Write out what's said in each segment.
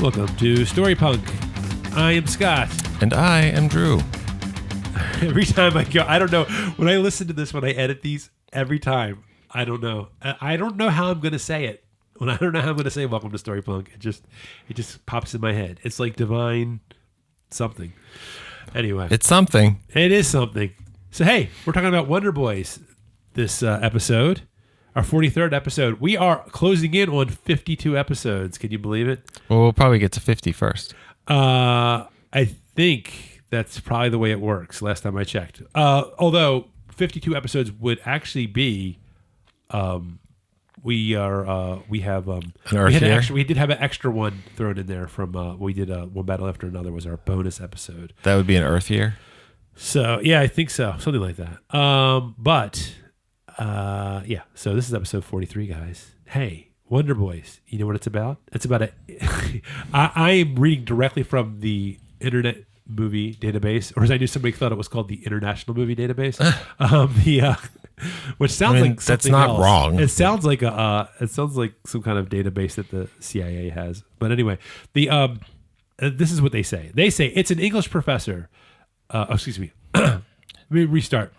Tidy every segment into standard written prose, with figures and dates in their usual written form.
Welcome to Story Punk. I am Scott. And I am Drew. Every time I go, I don't know. When I listen to this, when I edit these, every time, I don't know. I don't know how I'm going to say it. When I don't know how I'm going to say welcome to Story Punk, it just pops in my head. It's like divine something. Anyway. It's something. It is something. So, hey, we're talking about Wonder Boys this episode. Our 43rd episode. We are closing in on 52 episodes. Can you believe it? Well, we'll probably get to 50 first. I think that's probably the way it works. Last time I checked. Although 52 episodes would actually be, we did have an extra one thrown in there from we did One Battle After Another was our bonus episode. That would be an Earth year. So yeah, I think so, something like that. Yeah. So this is episode 43, guys. Hey, Wonder Boys. You know what it's about? It's about I am reading directly from the Internet Movie Database, or as I knew somebody thought it was called the International Movie Database. Which sounds like that's not else. Wrong. It sounds like some kind of database that the CIA has. But anyway, this is what they say. They say it's an English professor. Excuse me. Let me restart.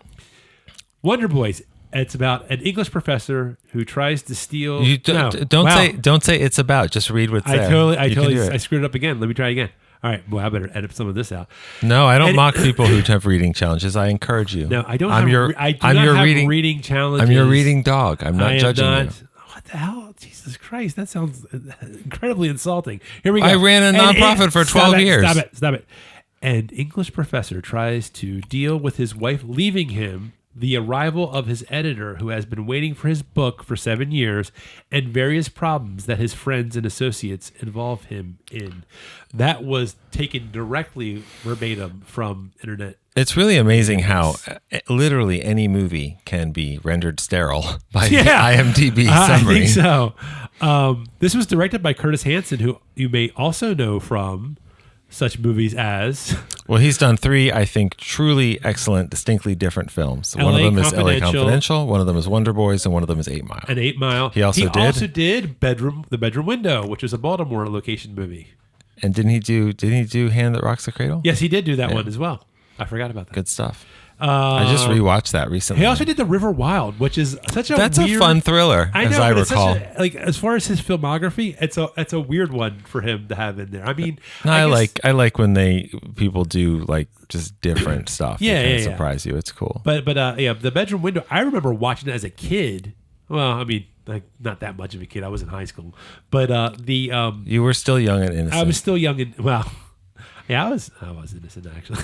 Wonder Boys. It's about an English professor who tries to steal. Don't say it's about. Just read what's there. I screwed it up again. Let me try again. All right. Well, I better edit some of this out. No, I don't mock people who have reading challenges. I encourage you. No, I don't. I do not have reading challenges. I'm your reading dog. I'm not judging you. What the hell? Jesus Christ! That sounds incredibly insulting. Here we go. I ran a nonprofit for 12 years. Stop it. An English professor tries to deal with his wife leaving him, the arrival of his editor who has been waiting for his book for 7 years, and various problems that his friends and associates involve him in. That was taken directly verbatim from Internet. It's really amazing how literally any movie can be rendered sterile by the IMDb summary. I think so. This was directed by Curtis Hanson, who you may also know from such movies as... Well, he's done 3, I think, truly excellent, distinctly different films. One of them is LA Confidential, one of them is Wonder Boys, and one of them is 8 Mile. And 8 Mile. He also did The Bedroom Window, which was a Baltimore location movie. And didn't he do Hand That Rocks the Cradle? Yes, he did do that one as well. I forgot about that. Good stuff. I just rewatched that recently. He also did The River Wild, which is such a That's a fun thriller, as I recall. As far as his filmography, it's a weird one for him to have in there. I mean, I like when people do like just different stuff. Yeah, surprise you. It's cool. But The Bedroom Window. I remember watching it as a kid. Well, I mean, like not that much of a kid. I was in high school, but you were still young and innocent. I was still young and yeah, I was innocent actually.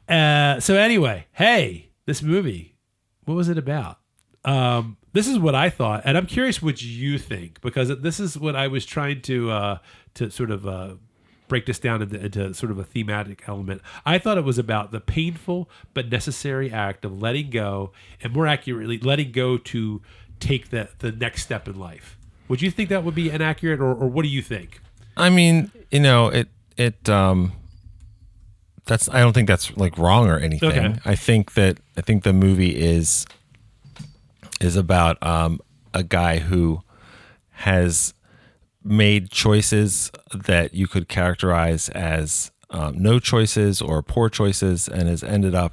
So anyway, hey, this movie, what was it about? This is what I thought, and I'm curious what you think, because this is what I was trying to sort of break this down into sort of a thematic element. I thought it was about the painful but necessary act of letting go, and more accurately, letting go to take the next step in life. Would you think that would be inaccurate, or what do you think? I mean, I don't think that's like wrong or anything. Okay. I think the movie is about a guy who has made choices that you could characterize as no choices or poor choices, and has ended up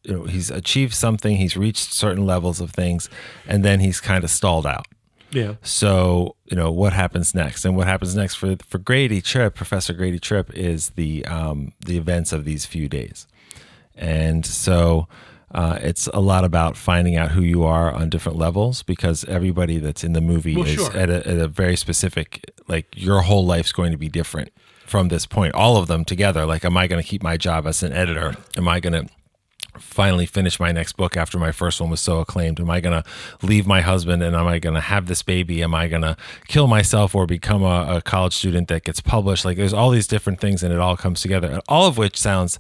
he's achieved something, he's reached certain levels of things, and then he's kind of stalled out. Yeah. So, what happens next? And what happens next for Grady Tripp, Professor Grady Tripp, is the events of these few days. And so it's a lot about finding out who you are on different levels, because everybody that's in the movie is at a very specific, like your whole life's going to be different from this point. All of them together. Like, am I going to keep my job as an editor? Am I going to finally finish my next book after my first one was so acclaimed? Am I going to leave my husband, and am I going to have this baby? Am I going to kill myself or become a college student that gets published? Like, there's all these different things, and it all comes together, and all of which sounds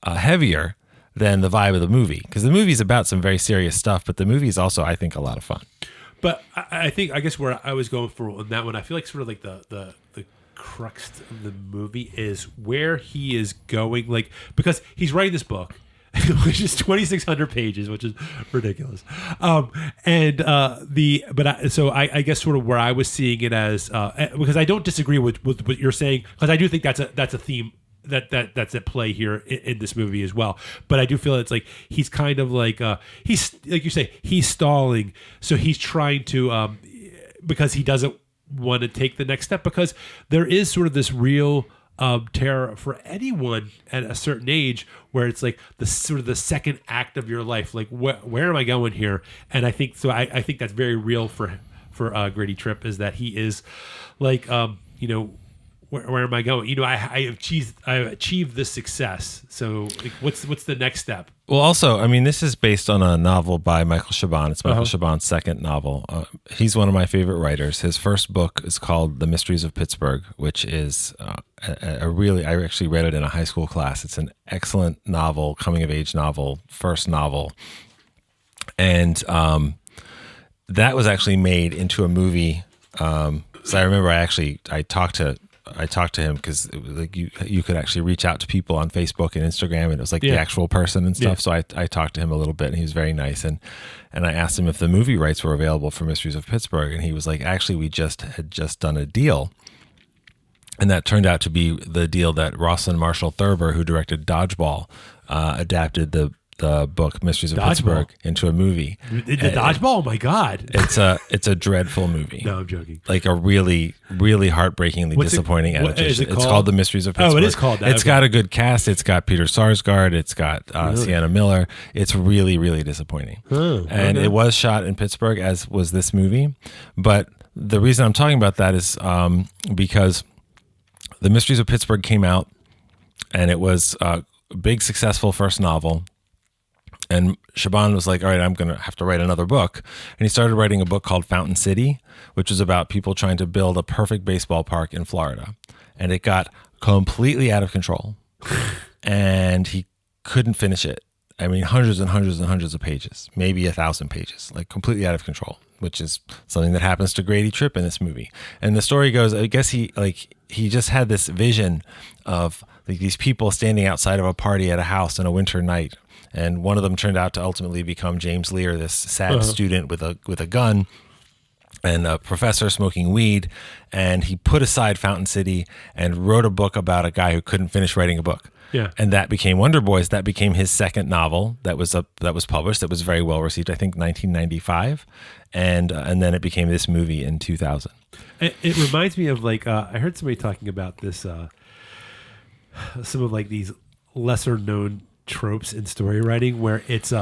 heavier than the vibe of the movie, because the movie's about some very serious stuff, but the movie is also, I think, a lot of fun. But I guess where I was going for on that one, I feel like sort of like the crux of the movie is where he is going, like, because he's writing this book. which is 2,600 pages, which is ridiculous. So I guess sort of where I was seeing it as, because I don't disagree with what you're saying, because I do think that's a theme that's at play here in this movie as well. But I do feel it's like he's kind of like he's like you say, he's stalling, so he's trying to because he doesn't want to take the next step, because there is sort of this real terror for anyone at a certain age where it's like the sort of the second act of your life, like where am I going here? And I think so. I think that's very real for Grady Tripp, is that he is like where am I going? I achieved this success. So like, what's the next step? Well, also, I mean, this is based on a novel by Michael Chabon. It's Michael Chabon's second novel. He's one of my favorite writers. His first book is called The Mysteries of Pittsburgh, which is I actually read it in a high school class. It's an excellent novel, coming of age novel, first novel. And that was actually made into a movie. So I remember I talked to him, because like you could actually reach out to people on Facebook and Instagram, and it was like the actual person and stuff. Yeah. So I talked to him a little bit, and he was very nice. And I asked him if the movie rights were available for Mysteries of Pittsburgh, and he was like, actually, we had just done a deal. And that turned out to be the deal that Rosalind Marshall Thurber, who directed Dodgeball, adapted the book Mysteries of Pittsburgh into a movie. The Dodgeball? Oh my God. It's a dreadful movie. No, I'm joking. Like a really, really heartbreakingly disappointing adaptation. It's called The Mysteries of Pittsburgh. Oh, it is called that. It's got a good cast. It's got Peter Sarsgaard. It's got Sienna Miller. It's really, really disappointing. And it was shot in Pittsburgh, as was this movie. But the reason I'm talking about that is because The Mysteries of Pittsburgh came out, and it was a big, successful first novel. And Chabon was like, all right, I'm going to have to write another book. And he started writing a book called Fountain City, which was about people trying to build a perfect baseball park in Florida. And it got completely out of control. And he couldn't finish it. I mean, hundreds and hundreds and hundreds of pages, maybe 1,000 pages, like completely out of control, which is something that happens to Grady Tripp in this movie. And the story goes, I guess he just had this vision of like these people standing outside of a party at a house on a winter night. And one of them turned out to ultimately become James Leer, this sad student with a gun and a professor smoking weed. And he put aside Fountain City and wrote a book about a guy who couldn't finish writing a book. Yeah. And that became Wonder Boys. That became his second novel that was published. That was very well received, I think 1995. And then it became this movie in 2000. It reminds me of like, I heard somebody talking about this, some of like these lesser known tropes in story writing, where it's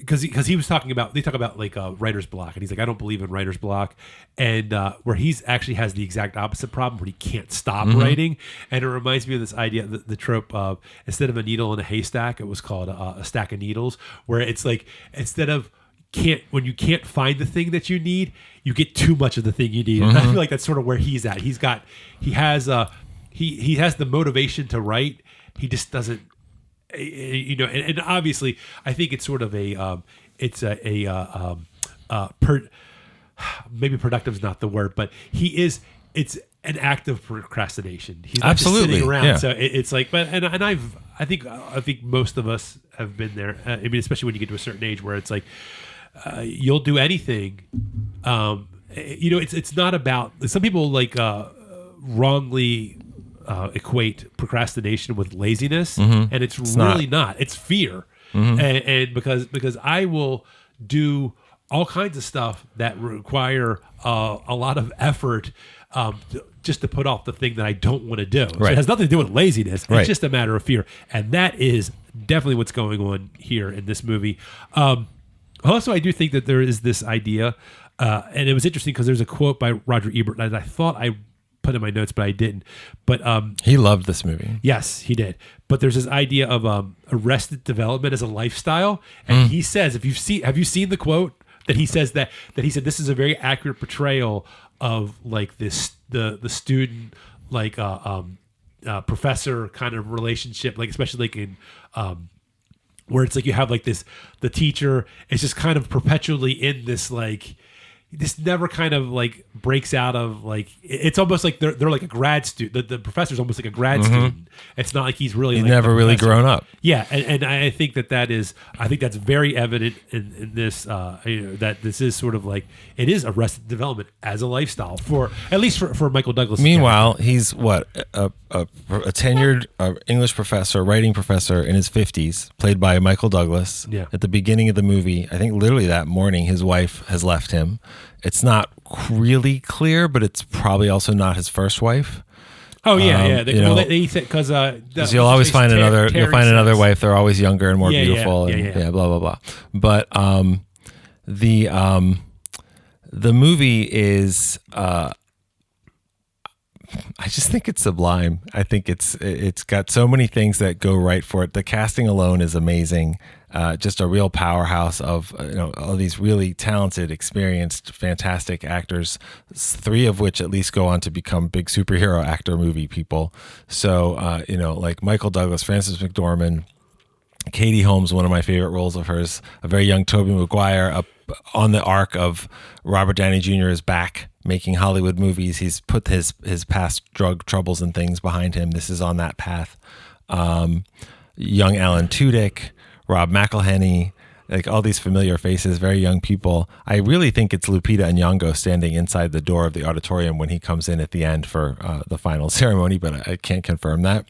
because he was talking about, they talk about like writer's block, and he's like, I don't believe in writer's block, and where he's actually has the exact opposite problem, where he can't stop writing. And it reminds me of this idea, the trope of, instead of a needle in a haystack, it was called a stack of needles, where it's like, instead of when you can't find the thing that you need, you get too much of the thing you need. And I feel like that's sort of where he's at. He has the motivation to write. He just doesn't, and obviously I think it's sort of maybe productive is not the word, but it's an act of procrastination. He's not just sitting around. Yeah. So it's like, but I think most of us have been there. I mean, especially when you get to a certain age where it's like, you'll do anything. It's not about, some people like wrongly equate procrastination with laziness, and it's really not. It's fear, and because I will do all kinds of stuff that require a lot of effort, just to put off the thing that I don't want to do. So it has nothing to do with laziness. It's just a matter of fear, and that is definitely what's going on here in this movie. Also, I do think that there is this idea, and it was interesting because there's a quote by Roger Ebert that I thought I put in my notes, but I didn't. But he loved this movie. Yes, he did. But there's this idea of arrested development as a lifestyle, and he says, have you seen the quote that he says that he said this is a very accurate portrayal of like this the student like professor kind of relationship, like especially like in where it's like you have like this, the teacher is just kind of perpetually in this like, this never kind of like breaks out of like, it's almost like they're like a grad student. The professor's almost like a grad student. It's not like he's like never really grown up. Yeah. And I think I think that's very evident in this, that this is sort of like, it is Arrested Development as a lifestyle for, at least for Michael Douglas. Meanwhile, he's what, a tenured English professor, writing professor in his 50s, played by Michael Douglas. Yeah. At the beginning of the movie, I think literally that morning, his wife has left him. It's not really clear, but it's probably also not his first wife. Oh yeah, yeah. They said because you'll always find another wife. They're always younger and more beautiful. Yeah. Blah blah blah. But the movie is. I just think it's sublime. I think it's got so many things that go right for it. The casting alone is amazing. Just a real powerhouse of all these really talented, experienced, fantastic actors. 3 of which at least go on to become big superhero actor movie people. So like Michael Douglas, Frances McDormand, Katie Holmes, one of my favorite roles of hers, a very young Tobey Maguire, up on the arc of Robert Downey Jr. is back making Hollywood movies. He's put his past drug troubles and things behind him. This is on that path. Young Alan Tudyk, Rob McElhenney, like all these familiar faces, very young people. I really think it's Lupita Nyong'o standing inside the door of the auditorium when he comes in at the end for the final ceremony, but I can't confirm that.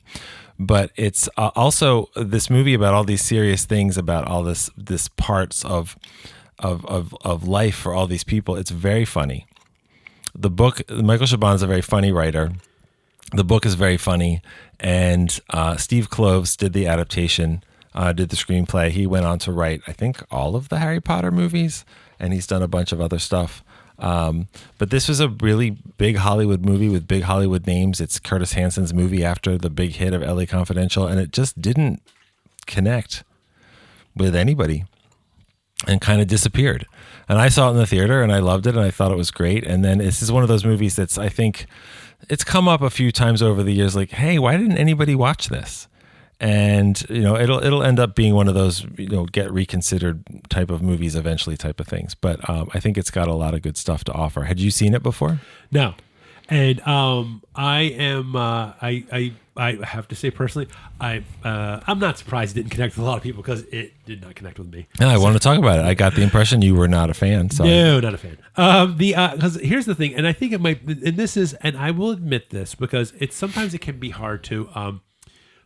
But it's also this movie about all these serious things, about all this parts of life for all these people. It's very funny. The book, Michael Chabon is a very funny writer. The book is very funny, and Steve Kloves did the adaptation, did the screenplay. He went on to write, I think, all of the Harry Potter movies, and he's done a bunch of other stuff. But this was a really big Hollywood movie with big Hollywood names. It's Curtis Hanson's movie after the big hit of LA Confidential, and it just didn't connect with anybody and kind of disappeared. And I saw it in the theater and I loved it and I thought it was great. And then this is one of those movies that's, I think it's come up a few times over the years, like, hey, why didn't anybody watch this? And, it'll end up being one of those, get reconsidered type of movies eventually type of things. But I think it's got a lot of good stuff to offer. Had you seen it before? No. And I have to say personally, I'm not surprised it didn't connect with a lot of people because it did not connect with me. Yeah, I want to talk about it. I got the impression you were not a fan. So. No, not a fan. Because here's the thing, and I think it might, and this is, and I will admit this because sometimes it can be hard to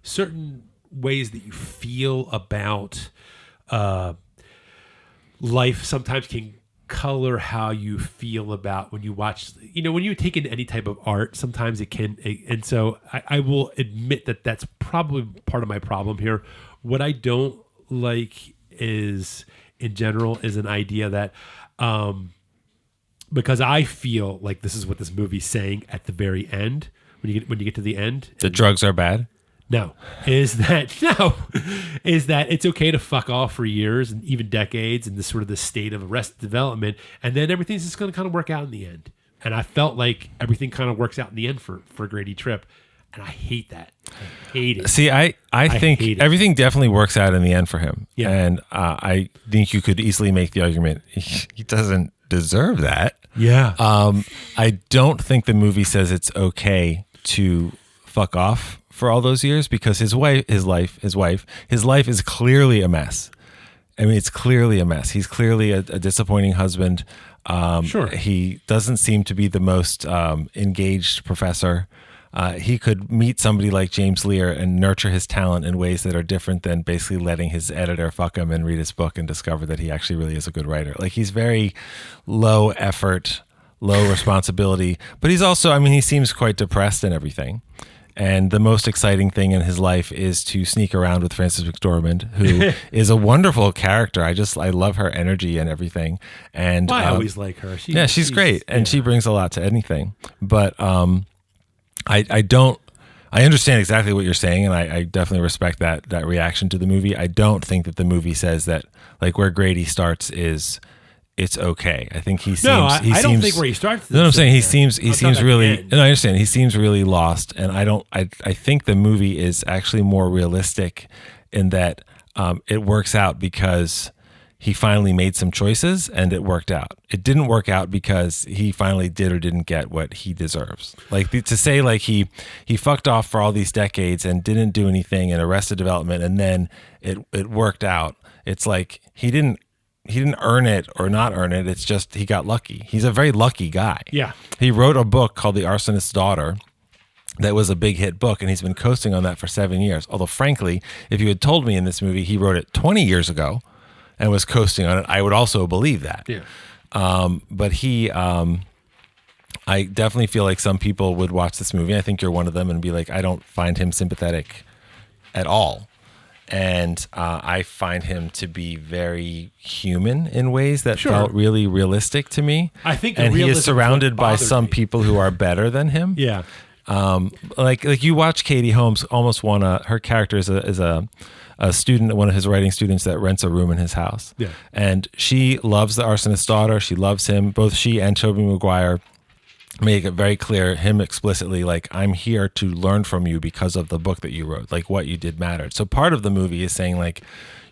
certain ways that you feel about life sometimes can color how you feel about when you watch, when you take in any type of art, sometimes it can. And so I will admit that that's probably part of my problem here. What I don't like is, in general, is an idea that, because I feel like this is what this movie's saying at the very end, when you get to the end. The drugs are bad? Is that it's okay to fuck off for years and even decades in this sort of the state of Arrested Development, and then everything's just going to kind of work out in the end. And I felt like everything kind of works out in the end for Grady Tripp, and I hate that. I hate it. See, I think everything definitely works out in the end for him. Yeah. And I think you could easily make the argument he doesn't deserve that. Yeah. I don't think the movie says it's okay to fuck off for all those years, because his life is clearly a mess. I mean, it's clearly a mess. He's clearly a disappointing husband. Sure. He doesn't seem to be the most engaged professor. He could meet somebody like James Leer and nurture his talent in ways that are different than basically letting his editor fuck him and read his book and discover that he actually really is a good writer. Like, he's very low effort, low responsibility, but he's also, he seems quite depressed and everything. And the most exciting thing in his life is to sneak around with Frances McDormand, who is a wonderful character. I love her energy and everything. And I always like her. She's great, and she brings a lot to anything. But I understand exactly what you're saying, and I definitely respect that reaction to the movie. I don't think that the movie says that, like, where Grady starts is it's okay. I think he seems. No, I don't think where he starts. No, I'm saying he seems really. And I understand he seems really lost, and I think the movie is actually more realistic in that it works out because he finally made some choices and it worked out. It didn't work out because he finally did or didn't get what he deserves. Like to say like he fucked off for all these decades and didn't do anything in Arrested Development and then it worked out. It's like he didn't earn it or not earn it. It's just he got lucky. He's a very lucky guy. Yeah. He wrote a book called The Arsonist's Daughter that was a big hit book, and he's been coasting on that for 7 years. Although, frankly, if you had told me in this movie he wrote it 20 years ago and was coasting on it, I would also believe that. Yeah. But I definitely feel like some people would watch this movie. I think you're one of them and be like, I don't find him sympathetic at all. And I find him to be very human in ways that felt really realistic to me. I think, and he is surrounded by some people who are better than him. Yeah. Like you watch Katie Holmes almost her character is a student, one of his writing students that rents a room in his house. Yeah. And she loves the arsonist's daughter. She loves him. Both she and Tobey Maguire make it very clear, him explicitly, like, I'm here to learn from you because of the book that you wrote. Like, what you did mattered. So part of the movie is saying, like,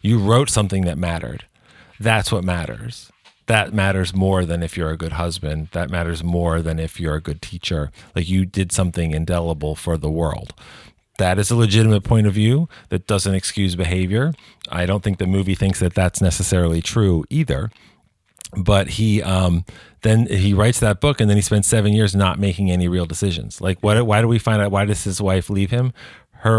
you wrote something that mattered. That's what matters. That matters more than if you're a good husband. That matters more than if you're a good teacher. Like, you did something indelible for the world. That is a legitimate point of view that doesn't excuse behavior. I don't think the movie thinks that that's necessarily true either. But then he writes that book, and then he spends 7 years not making any real decisions. Like, why do we find out? Why does his wife leave him?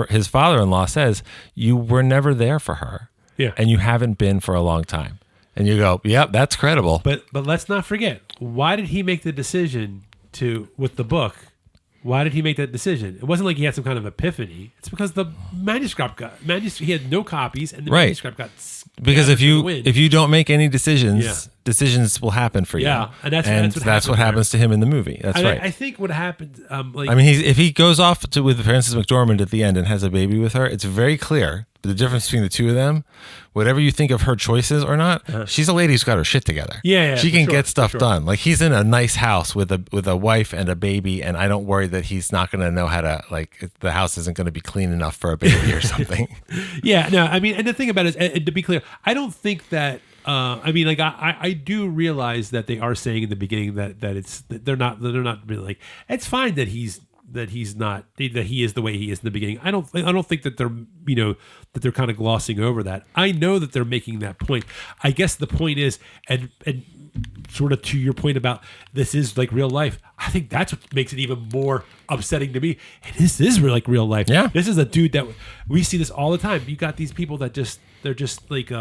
His father-in-law says, you were never there for her. Yeah. And you haven't been for a long time. And you go, yep, that's credible. But let's not forget, why did he make the decision with the book? Why did he make that decision? It wasn't like he had some kind of epiphany. It's because the manuscript he had no copies, and the manuscript got because if you don't make any decisions, decisions will happen for you. Yeah, and that's what happens to him in the movie. That's right. I think what happened, if he goes off with Frances McDormand at the end and has a baby with her, it's very clear the difference between the two of them. Whatever you think of her choices or not, she's a lady who's got her shit together. Yeah, she can get stuff done. Like, he's in a nice house with a wife and a baby, and I don't worry that he's not going to know how to, like, the house isn't going to be clean enough for a baby or something. Yeah, no, I mean, and the thing about it is, to be clear, I don't think that. I do realize that they are saying in the beginning that they're not really like, it's fine that he is the way he is in the beginning. I don't think that they're kind of glossing over that. I know that they're making that point. I guess the point is, and sort of to your point about this is like real life, I think that's what makes it even more upsetting to me. And this is like real life. Yeah. This is a dude that we see this all the time. You got these people that they're just like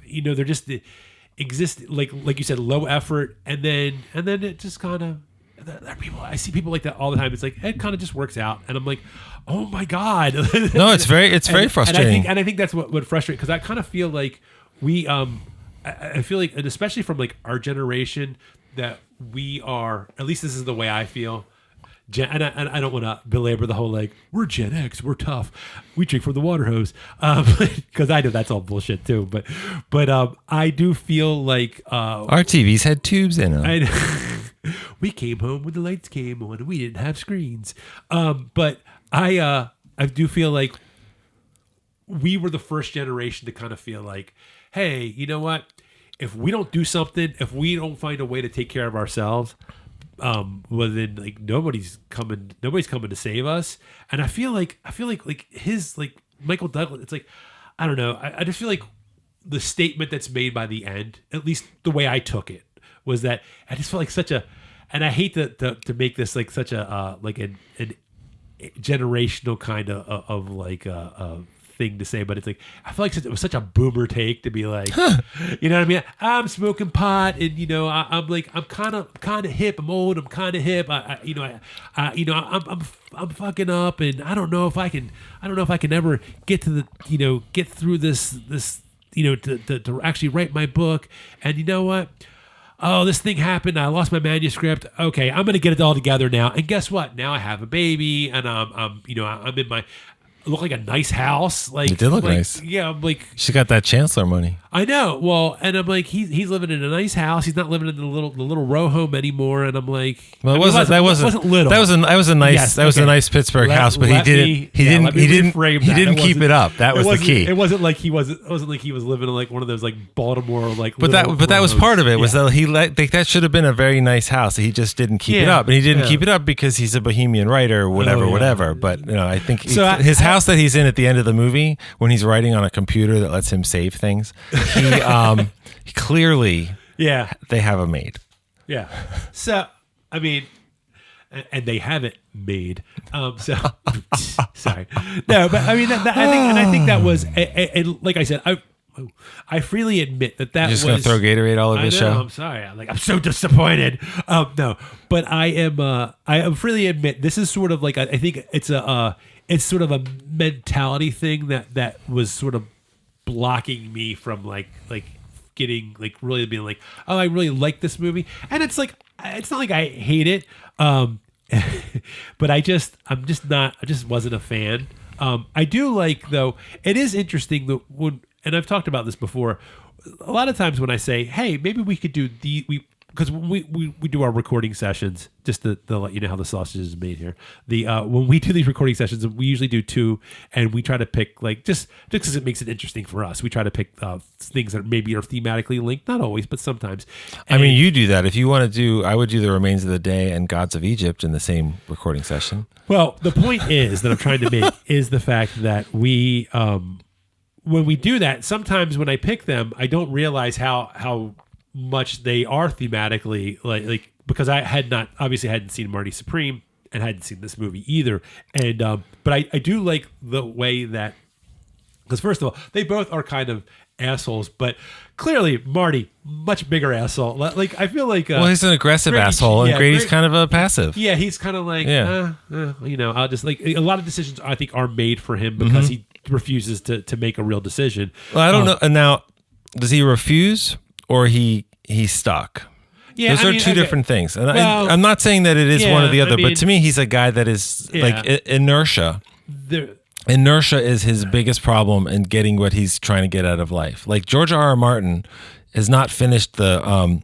they're just exist like you said, low effort, and then it just kind of. There are people, I see people like that all the time. It's like it kind of just works out, and I'm like, oh my god. No, it's very frustrating. And I think that's what frustrates, because I kind of feel like we I feel like, and especially from like our generation, that we are, at least this is the way I feel. And I don't want to belabor the whole like, we're Gen X, we're tough, we drink from the water hose, because I know that's all bullshit too. But I do feel like our TVs had tubes in them. We came home when the lights came on, and we didn't have screens. But I do feel like we were the first generation to kind of feel like, hey, you know what? If we don't do something, if we don't find a way to take care of ourselves, well then like nobody's coming to save us. And I feel like his, like, Michael Douglas, it's like, I don't know, I just feel like the statement that's made by the end, at least the way I took it, was that I just felt like such a, and I hate to make this like such a like an generational kind of like a thing to say, but it's like, I feel like it was such a boomer take to be like, you know what I mean? I'm smoking pot, and I'm like, I'm kind of hip. I'm old. I'm kind of hip. I'm fucking up, and I don't know if I can ever get to the get through this to actually write my book. And you know what? Oh, this thing happened. I lost my manuscript. Okay, I'm gonna get it all together now. And guess what? Now I have a baby, and I'm in my looked like a nice house. Like It did look like, nice. Yeah, I'm like, She got that Chancellor money. I know. Well, and I'm like, he's living in a nice house. He's not living in the little row home anymore. And I'm like, Well, I mean, that wasn't little. That was a nice Yes, was a okay. nice Pittsburgh house, but he didn't keep it up. That was the key. It wasn't like he wasn't like he was living in like one of those like Baltimore like. But that was part of it. Was that that should have been a very nice house. He just didn't keep it up, and he didn't keep it up because he's a bohemian writer, or whatever. But I think his house that he's in at the end of the movie, when he's writing on a computer that lets him save things, he clearly they have a maid. Yeah. So I mean, and they have it made. So sorry. No, but I mean, I think that was, and like I said, I freely admit that You're just gonna throw Gatorade all over the show. I'm sorry. I'm so disappointed. No, but I freely admit this is sort of like I think it's sort of a mentality thing that was sort of blocking me from like getting like really being like, oh, I really like this movie, and it's like it's not like I hate it, but I just wasn't a fan. I do like, though, it is interesting that and I've talked about this before, a lot of times when I say, hey, maybe we could do because when we do our recording sessions, just to let you know how the sausage is made here. When we do these recording sessions, we usually do 2, and we try to pick like just because it makes it interesting for us. We try to pick things that maybe are thematically linked, not always, but sometimes. I mean, you do that if you want to do. I would do The Remains of the Day and Gods of Egypt in the same recording session. Well, the point is that I'm trying to make is the fact that we, when we do that, sometimes when I pick them, I don't realize how much they are thematically like because I obviously hadn't seen Marty Supreme and hadn't seen this movie either, and but I do like the way that, because first of all, they both are kind of assholes, but clearly Marty much bigger asshole. Like I feel like he's an aggressive asshole, and Grady's kind of a passive. Yeah, he's kind of like I'll just like a lot of decisions I think are made for him because he refuses to make a real decision. Well, I don't know. And now, does he refuse or he's stuck? Yeah, those are two different things. And I'm not saying that it is one or the other, but to me, he's a guy that is like inertia. Inertia is his biggest problem in getting what he's trying to get out of life. Like George R.R. Martin has not finished the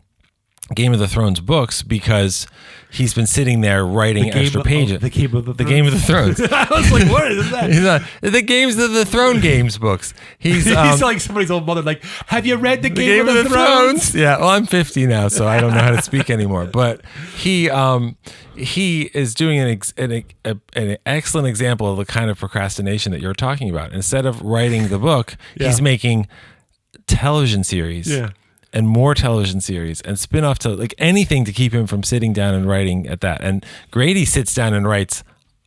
Game of the Thrones books because he's been sitting there writing extra pages. The Game of the Thrones. The Game of the Thrones. I was like, what is that? The Games of the Throne Games books. He's like somebody's old mother. Like, have you read the Game of the Thrones? Yeah. Well, I'm 50 now, so I don't know how to speak anymore. But he is doing an excellent example of the kind of procrastination that you're talking about. Instead of writing the book, he's making television series. Yeah. And more television series and spin-off to like anything to keep him from sitting down and writing at that. And Grady sits down and writes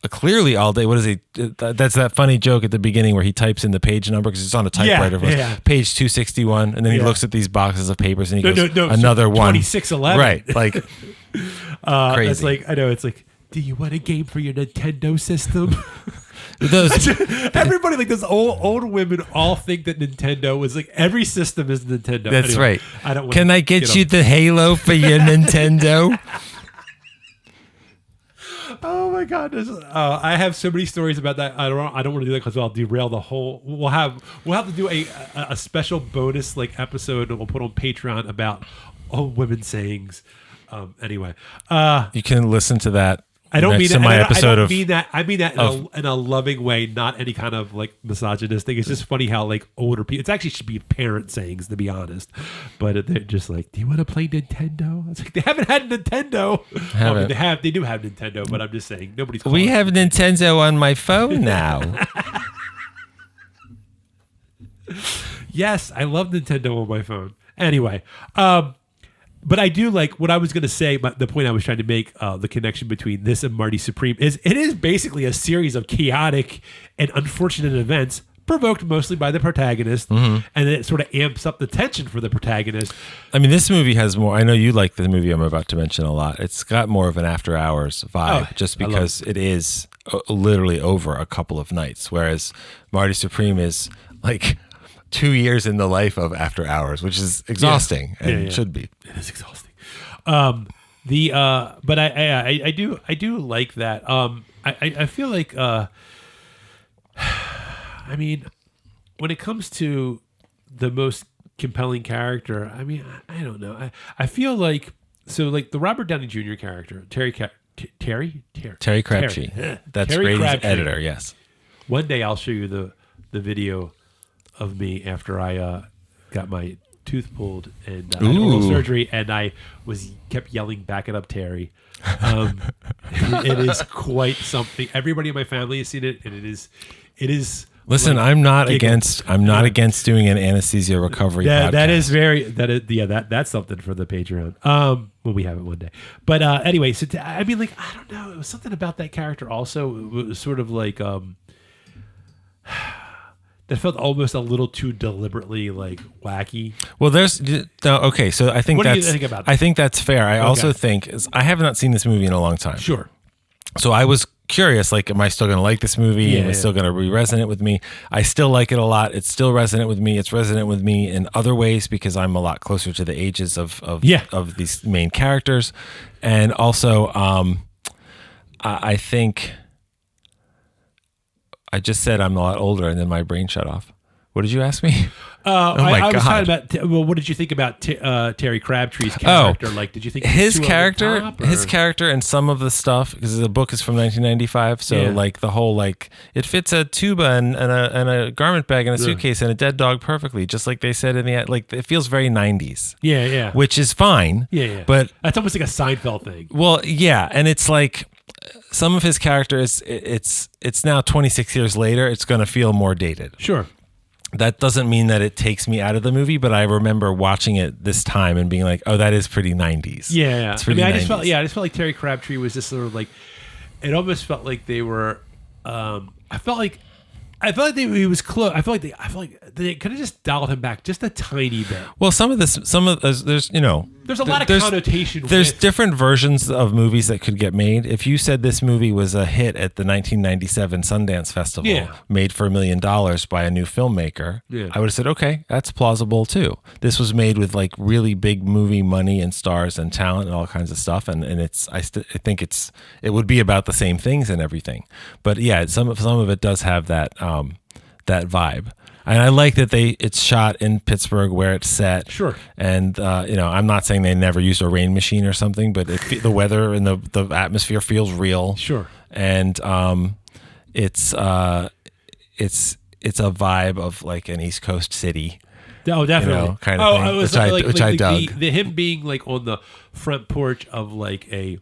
clearly all day. What is he? That's that funny joke at the beginning where he types in the page number because it's on a typewriter. Page 261, and then he looks at these boxes of papers and he goes, another one. 2611. Right. Like crazy. It's like, I know, it's like, do you want a game for your Nintendo system? Everybody, like those old women, all think that Nintendo was like every system is Nintendo. That's anyway, right. Can I get you the Halo for your Nintendo? Oh my God! I have so many stories about that. I don't want to do that because I'll derail the whole. We'll have to do a special bonus like episode that we'll put on Patreon about old women sayings. Anyway, you can listen to that. I don't mean that. I mean that of, in a loving way, not any kind of like misogynistic. It's just funny how like older people. It actually should be parent sayings, to be honest. But they're just like, "Do you want to play Nintendo?" It's like they haven't had Nintendo. They do have Nintendo, but I'm just saying nobody's. We have Nintendo on my phone now. Yes, I love Nintendo on my phone. Anyway, but I do like what I was going to say, but the point I was trying to make, the connection between this and Marty Supreme is it is basically a series of chaotic and unfortunate events provoked mostly by the protagonist, and it sort of amps up the tension for the protagonist. I mean, this movie has more. I know you like the movie I'm about to mention a lot. It's got more of an After Hours vibe, just because it is literally over a couple of nights, whereas Marty Supreme is like 2 years in the life of After Hours, which is exhausting and should be. It is exhausting. But I do like that. I feel like I mean, when it comes to the most compelling character, I mean, I don't know. I feel like the Robert Downey Jr. character, Terry Crabtree. That's Terry Grady's Crabtree. editor. Yes. One day I'll show you the video of me after I got my tooth pulled and had oral surgery, and I kept yelling, "Back it up, Terry." It is quite something. Everybody in my family has seen it, and it is. Listen, like I'm not against doing an anesthesia recovery podcast. That's something for the Patreon. When we have it one day. But anyway, so I mean, like, I don't know. It was something about that character also. It was sort of like that felt almost a little too deliberately like wacky. Well, okay. So I think what do you think about that? I think that's fair. I also think I have not seen this movie in a long time. Sure. So I was curious, like, am I still going to like this movie? Yeah, am I still going to be resonant with me? I still like it a lot. It's still resonant with me. It's resonant with me in other ways because I'm a lot closer to the ages of these main characters. And also, I think I just said I'm a lot older and then my brain shut off. What did you ask me? I was talking about. What did you think about Terry Crabtree's character? Like, did you think his character, and some of the stuff, because the book is from 1995, so like the whole, like, it fits a tuba and a garment bag and a suitcase and a dead dog perfectly, just like they said in the, like, it feels very 90s. Yeah. Which is fine. Yeah. But that's almost like a Seinfeld thing. Well, yeah, and it's like some of his characters. It's now 26 years later. It's going to feel more dated. Sure. That doesn't mean that it takes me out of the movie, but I remember watching it this time and being like, "Oh, that is pretty 90s." Yeah, it's pretty 90s. I just felt like Terry Crabtree was just sort of like, it almost felt like they were. I felt like he was close. I feel like they could have just dialed him back just a tiny bit. Well, there's a lot of connotation. There's different versions of movies that could get made. If you said this movie was a hit at the 1997 Sundance Festival, made for $1 million by a new filmmaker, I would have said, okay, that's plausible too. This was made with like really big movie money and stars and talent and all kinds of stuff, and I think it would be about the same things and everything. But yeah, some of it does have that vibe. And I like that it's shot in Pittsburgh where it's set. Sure. And, I'm not saying they never used a rain machine or something, but the weather and the atmosphere feels real. Sure. And it's a vibe of like an East Coast city. Oh, definitely. Kind of thing, it was which I dug. Him being like on the front porch of like a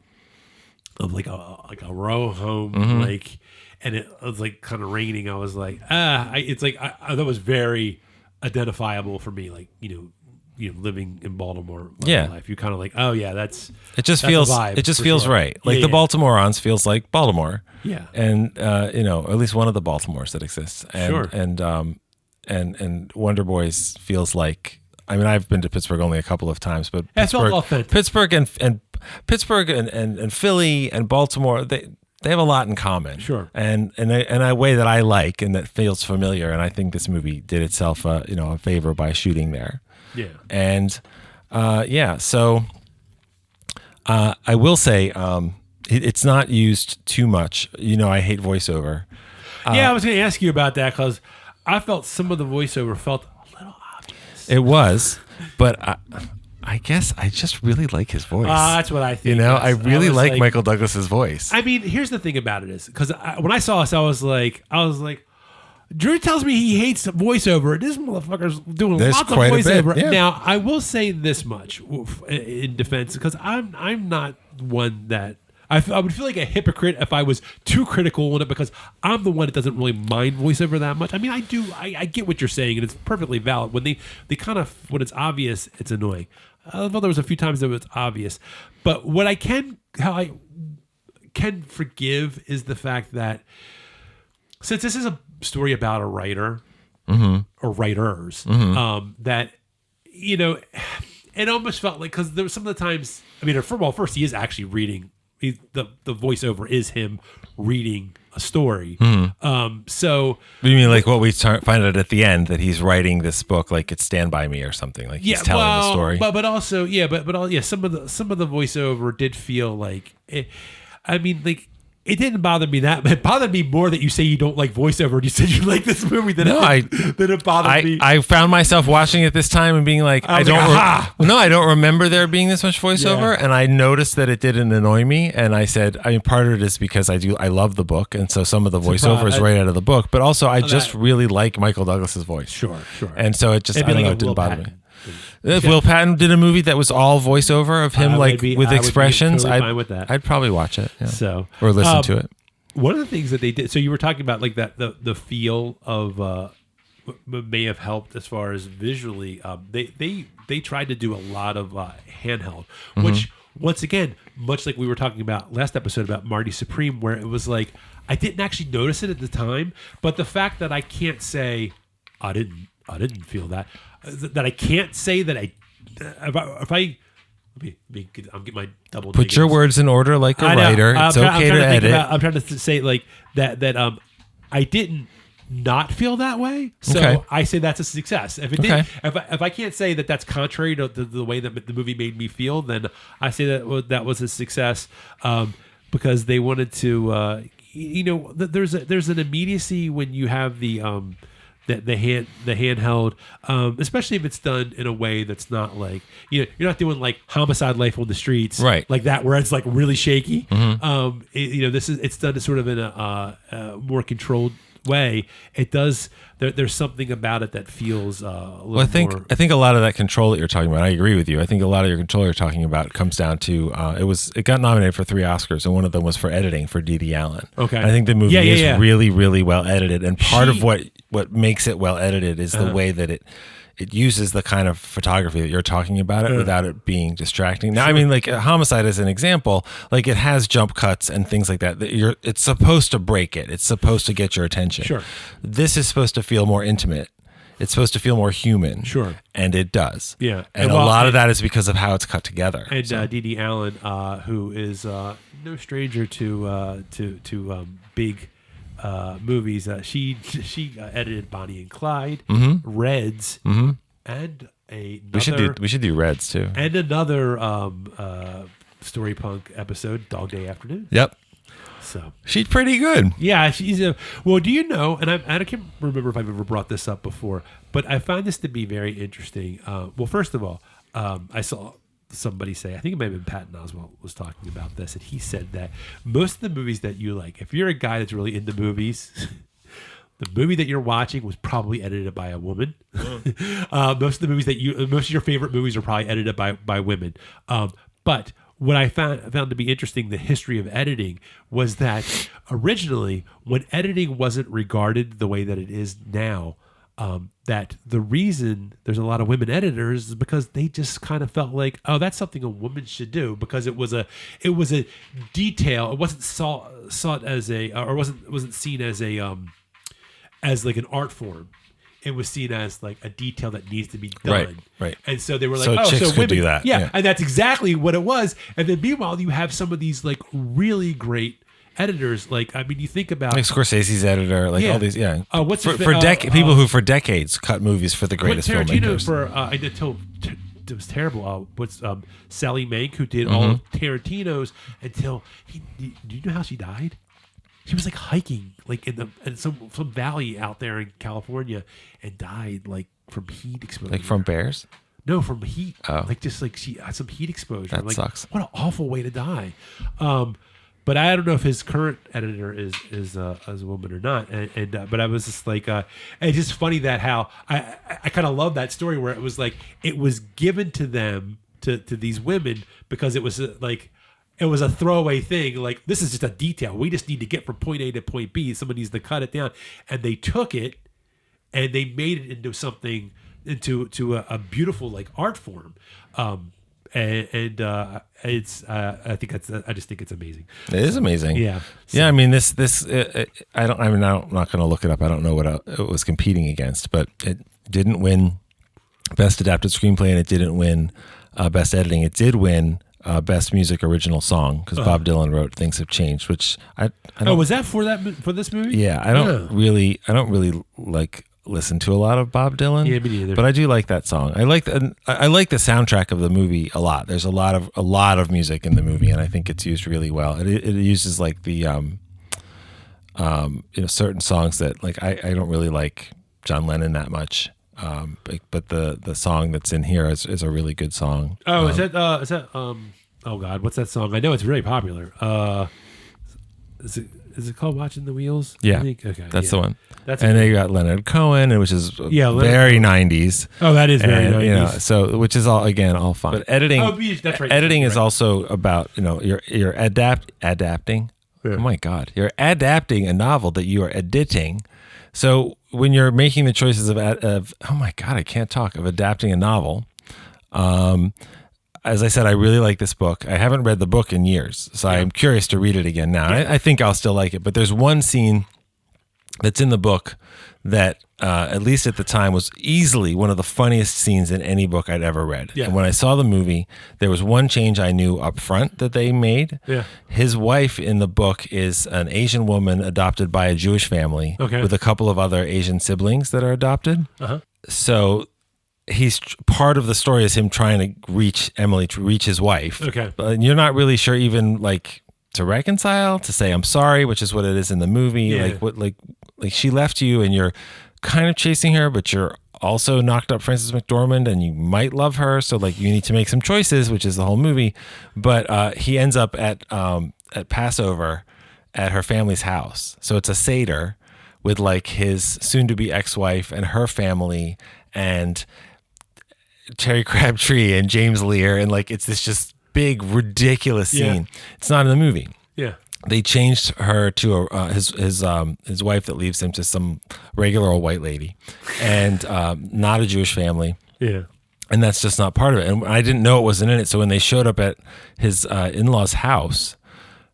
row home, like. And it was like kind of raining. I was like, that was very identifiable for me. Like, living in Baltimore, life. You're kind of like, oh yeah, it just feels right. Like the Baltimoreans feels like Baltimore. Yeah. And at least one of the Baltimores that exists. And, sure. And Wonder Boys feels like, I mean, I've been to Pittsburgh only a couple of times, but Pittsburgh and Philly and Baltimore, they have a lot in common. Sure. And in a way that I like and that feels familiar. And I think this movie did itself a favor by shooting there. Yeah. And so I will say it's not used too much. I hate voiceover. I was going to ask you about that because I felt some of the voiceover felt a little obvious. It was, but I guess I just really like his voice. That's what I think. I really like Michael Douglas's voice. I mean, here's the thing about it is because when I saw this, I was like, Drew tells me he hates voiceover. This motherfucker's doing lots of voiceover. Yeah. Now, I will say this much in defense because I'm not one that I would feel like a hypocrite if I was too critical on it because I'm the one that doesn't really mind voiceover that much. I mean, I do. I get what you're saying, and it's perfectly valid. When they kind of when it's obvious, it's annoying. Although there was a few times that it was obvious, but how I can forgive is the fact that since this is a story about a writer or writers, that it almost felt like because there was some of the times. I mean, first he is actually reading. The voiceover is him reading a story. So you mean like what we find out at the end that he's writing this book like it's Stand By Me or something, like he's telling the story. But also some of the voiceover did feel like it, I mean, like it didn't bother me that. It bothered me more that you say you don't like voiceover, and you said you like this movie than it bothered me. I found myself watching it this time and being like, I don't remember there being this much voiceover, and I noticed that it didn't annoy me, and I said, I mean, part of it is because I love the book, and so some of the voiceover is right out of the book, but also I just really like Michael Douglas's voice. Sure. And so it just, I don't know, it didn't bother me. If Will Patton did a movie that was all voiceover of him, with expressions, fine with that. I'd probably watch it. Yeah. So or listen to it. One of the things that they did. So you were talking about like that the feel of may have helped as far as visually. They tried to do a lot of handheld, which once again, much like we were talking about last episode about Marty Supreme, where it was like I didn't actually notice it at the time, but the fact that I can't say I didn't feel that. That I can't say that if I I'll get my double. Put your words in order like a writer. It's okay to edit. I'm trying to say like that I didn't not feel that way, so I say that's a success. If it did, if I can't say that that's contrary to the way that the movie made me feel, then I say that was a success because they wanted to. There's an immediacy when you have the handheld, especially if it's done in a way that's not like you're not doing like Homicide: Life on the Streets, right? Like that where it's like really shaky. It's done sort of in a more controlled way. It does. There's something about it that feels a little more. I think a lot of that control that you're talking about. I agree with you. I think a lot of your control you're talking about comes down to it got nominated for 3 Oscars, and one of them was for editing for Dede Allen. Okay, I think the movie is really, really well edited, and part of what makes it well edited is the way that it uses the kind of photography that you're talking about it without it being distracting. Now, I mean, like Homicide as an example, like it has jump cuts and things like that. It's supposed to break it. It's supposed to get your attention. Sure. This is supposed to feel more intimate. It's supposed to feel more human. Sure. And it does. Yeah. And a lot of that is because of how it's cut together. And Dede Allen, who is no stranger to big movies. She edited Bonnie and Clyde, Reds, and another. We should do Reds too, and another Story Punk episode, Dog Day Afternoon. Yep. So she's pretty good. Yeah, she's well. Do you know? And I can't remember if I've ever brought this up before, but I find this to be very interesting. Well, first of all, I saw somebody say, I think it might have been Patton Oswalt was talking about this, and he said that most of the movies that you like, if you're a guy that's really into movies, the movie that you're watching was probably edited by a woman. Most of your favorite movies are probably edited by women. But what I found to be interesting, the history of editing, was that originally, when editing wasn't regarded the way that it is now, that the reason there's a lot of women editors is because they just kind of felt like, oh, that's something a woman should do, because it was a detail. It wasn't sought as wasn't seen as as like an art form. It was seen as like a detail that needs to be done. Right. And so they were like, chicks women could do that. Yeah, and that's exactly what it was. And then meanwhile, you have some of these like really great editors, like, I mean, you think about like Scorsese's editor, like all these, people who for decades cut movies for the greatest filmmakers. It was terrible. Sally Mank, who did all of Tarantino's until do you know how she died? She was like hiking, like in some valley out there in California, and died like from heat exposure. Like from bears? No, from heat. Oh. Like just like she had some heat exposure. That like, sucks. What an awful way to die. But I don't know if his current editor is a woman or not. But I was just like, it's just funny that how I kind of love that story where it was like it was given to them to these women because it was like it was a throwaway thing. Like, this is just a detail. We just need to get from point A to point B. Someone needs to cut it down, and they took it and they made it into something into a beautiful like art form. It's I just think it's amazing. It is amazing. Yeah. Yeah. I mean, I'm not going to look it up. I don't know what it was competing against, but it didn't win Best Adapted Screenplay, and it didn't win Best Editing. It did win Best Music Original Song because Bob Dylan wrote "Things Have Changed," which I don't. Oh, was that for this movie? Yeah, I don't really like listen to a lot of Bob Dylan. Yeah, me neither. But I do like that song. I like the soundtrack of the movie a lot. There's a lot of music in the movie, and I think it's used really well. It uses like the certain songs that like I don't really like John Lennon that much. But the song that's in here is a really good song. Oh, is that oh God, what's that song? I know it's really popular. Is it called Watching the Wheels? Yeah. I think? Okay. That's the one. And they got Leonard Cohen, which is very 90s. Oh, that is very 90s. You know, so which is all fun. But editing, that's right. editing is also about you're adapting. Yeah. Oh my God, you're adapting a novel that you are editing. So when you're making the choices of oh my God, I can't talk, of adapting a novel. As I said, I really like this book. I haven't read the book in years, so I'm curious to read it again now. I think I'll still like it. But there's one scene that's in the book that, at least at the time, was easily one of the funniest scenes in any book I'd ever read. Yeah. And when I saw the movie, there was one change I knew up front that they made. Yeah. His wife in the book is an Asian woman adopted by a Jewish family with a couple of other Asian siblings that are adopted. Uh-huh. So he's part of the story is him trying to reach Emily, to reach his wife. Okay. But you're not really sure even like to reconcile, to say I'm sorry, which is what it is in the movie. Yeah. Like she left you and you're kind of chasing her, but you're also knocked up Frances McDormand and you might love her. So like you need to make some choices, which is the whole movie. But he ends up at Passover at her family's house. So it's a Seder with like his soon to be ex-wife and her family and Terry Crabtree and James Leer, and like it's this just big ridiculous scene. It's not in the movie. Yeah, they changed her to his wife that leaves him to some regular old white lady, and not a Jewish family. Yeah, and that's just not part of it. And I didn't know it wasn't in it. So when they showed up at his in-laws' house,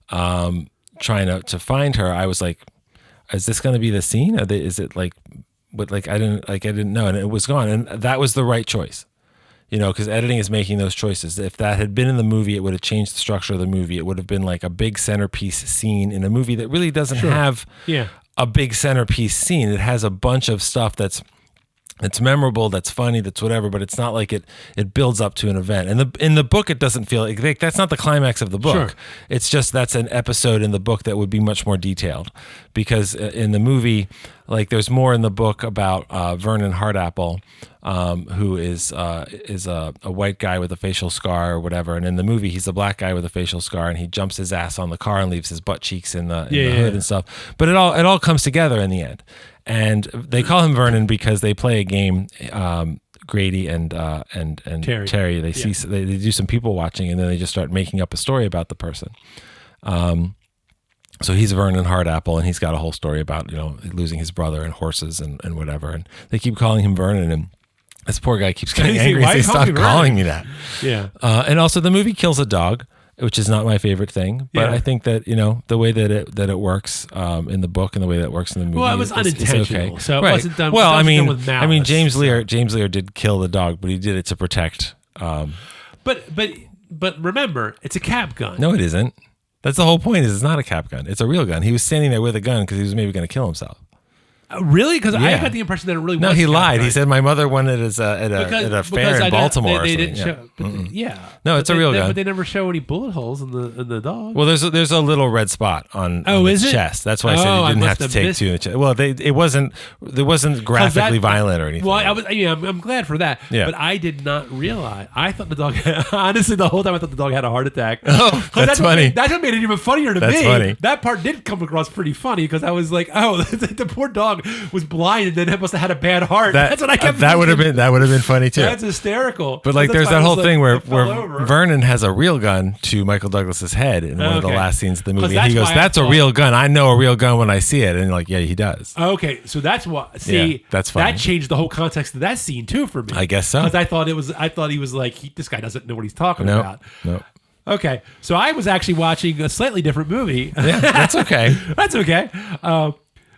trying to find her, I was like, "Is this going to be the scene? Is it like?" But I didn't know, and it was gone, and that was the right choice. Because editing is making those choices. If that had been in the movie, it would have changed the structure of the movie. It would have been like a big centerpiece scene in a movie that really doesn't have a big centerpiece scene. It has a bunch of stuff that's memorable, that's funny, that's whatever, but it's not like it builds up to an event. And in the book, it doesn't feel like that's not the climax of the book. Sure. It's just that's an episode in the book that would be much more detailed, because in the movie, like there's more in the book about Vernon Hardapple, who is a white guy with a facial scar or whatever, and in the movie he's a black guy with a facial scar, and he jumps his ass on the car and leaves his butt cheeks in the hood and stuff. But it all comes together in the end. And they call him Vernon because they play a game, Grady and Terry. They do some people watching, and then they just start making up a story about the person. So he's Vernon Hardapple, and he's got a whole story about losing his brother and horses and whatever. And they keep calling him Vernon, and this poor guy keeps getting angry. They stop calling me that. Yeah. And also the movie kills a dog, which is not my favorite thing, but I think that the way that it works in the book and the way that it works in the movie, well, it was unintentional, okay. So it wasn't done. Well, I mean, James Leer did kill the dog, but he did it to protect. But remember, it's a cap gun. No, it isn't. That's the whole point. Is it's not a cap gun. It's a real gun. He was standing there with a gun because he was maybe going to kill himself. Really? Because I got the impression that it really was. No, he lied. He said my mother won it at a fair in Baltimore. They didn't show. No, it's a real gun. But they never show any bullet holes in the dog. Well, there's a little red spot on his chest. That's why I said you didn't have to take two in the chest. Well, it wasn't graphically violent or anything. Well, I'm glad for that. Yeah. But I did not realize. I thought the dog. Honestly, the whole time I thought the dog had a heart attack. Oh, that's funny. That's what made it even funnier to me. That's funny. That part did come across pretty funny because I was like, oh, the poor dog was blind and then it must have had a bad heart. That's what I kept. That would have been funny too. That's hysterical. But like, there's that whole thing where Vernon has a real gun to Michael Douglas's head in one of the last scenes of the movie. And he goes, "That's a real gun. I know a real gun when I see it." And like, yeah, he does. Okay, so that's what. See, that's funny. That changed the whole context of that scene too for me. I guess so. Because I thought he was like, this guy doesn't know what he's talking about. No. Okay, so I was actually watching a slightly different movie. Yeah, that's okay. That's okay.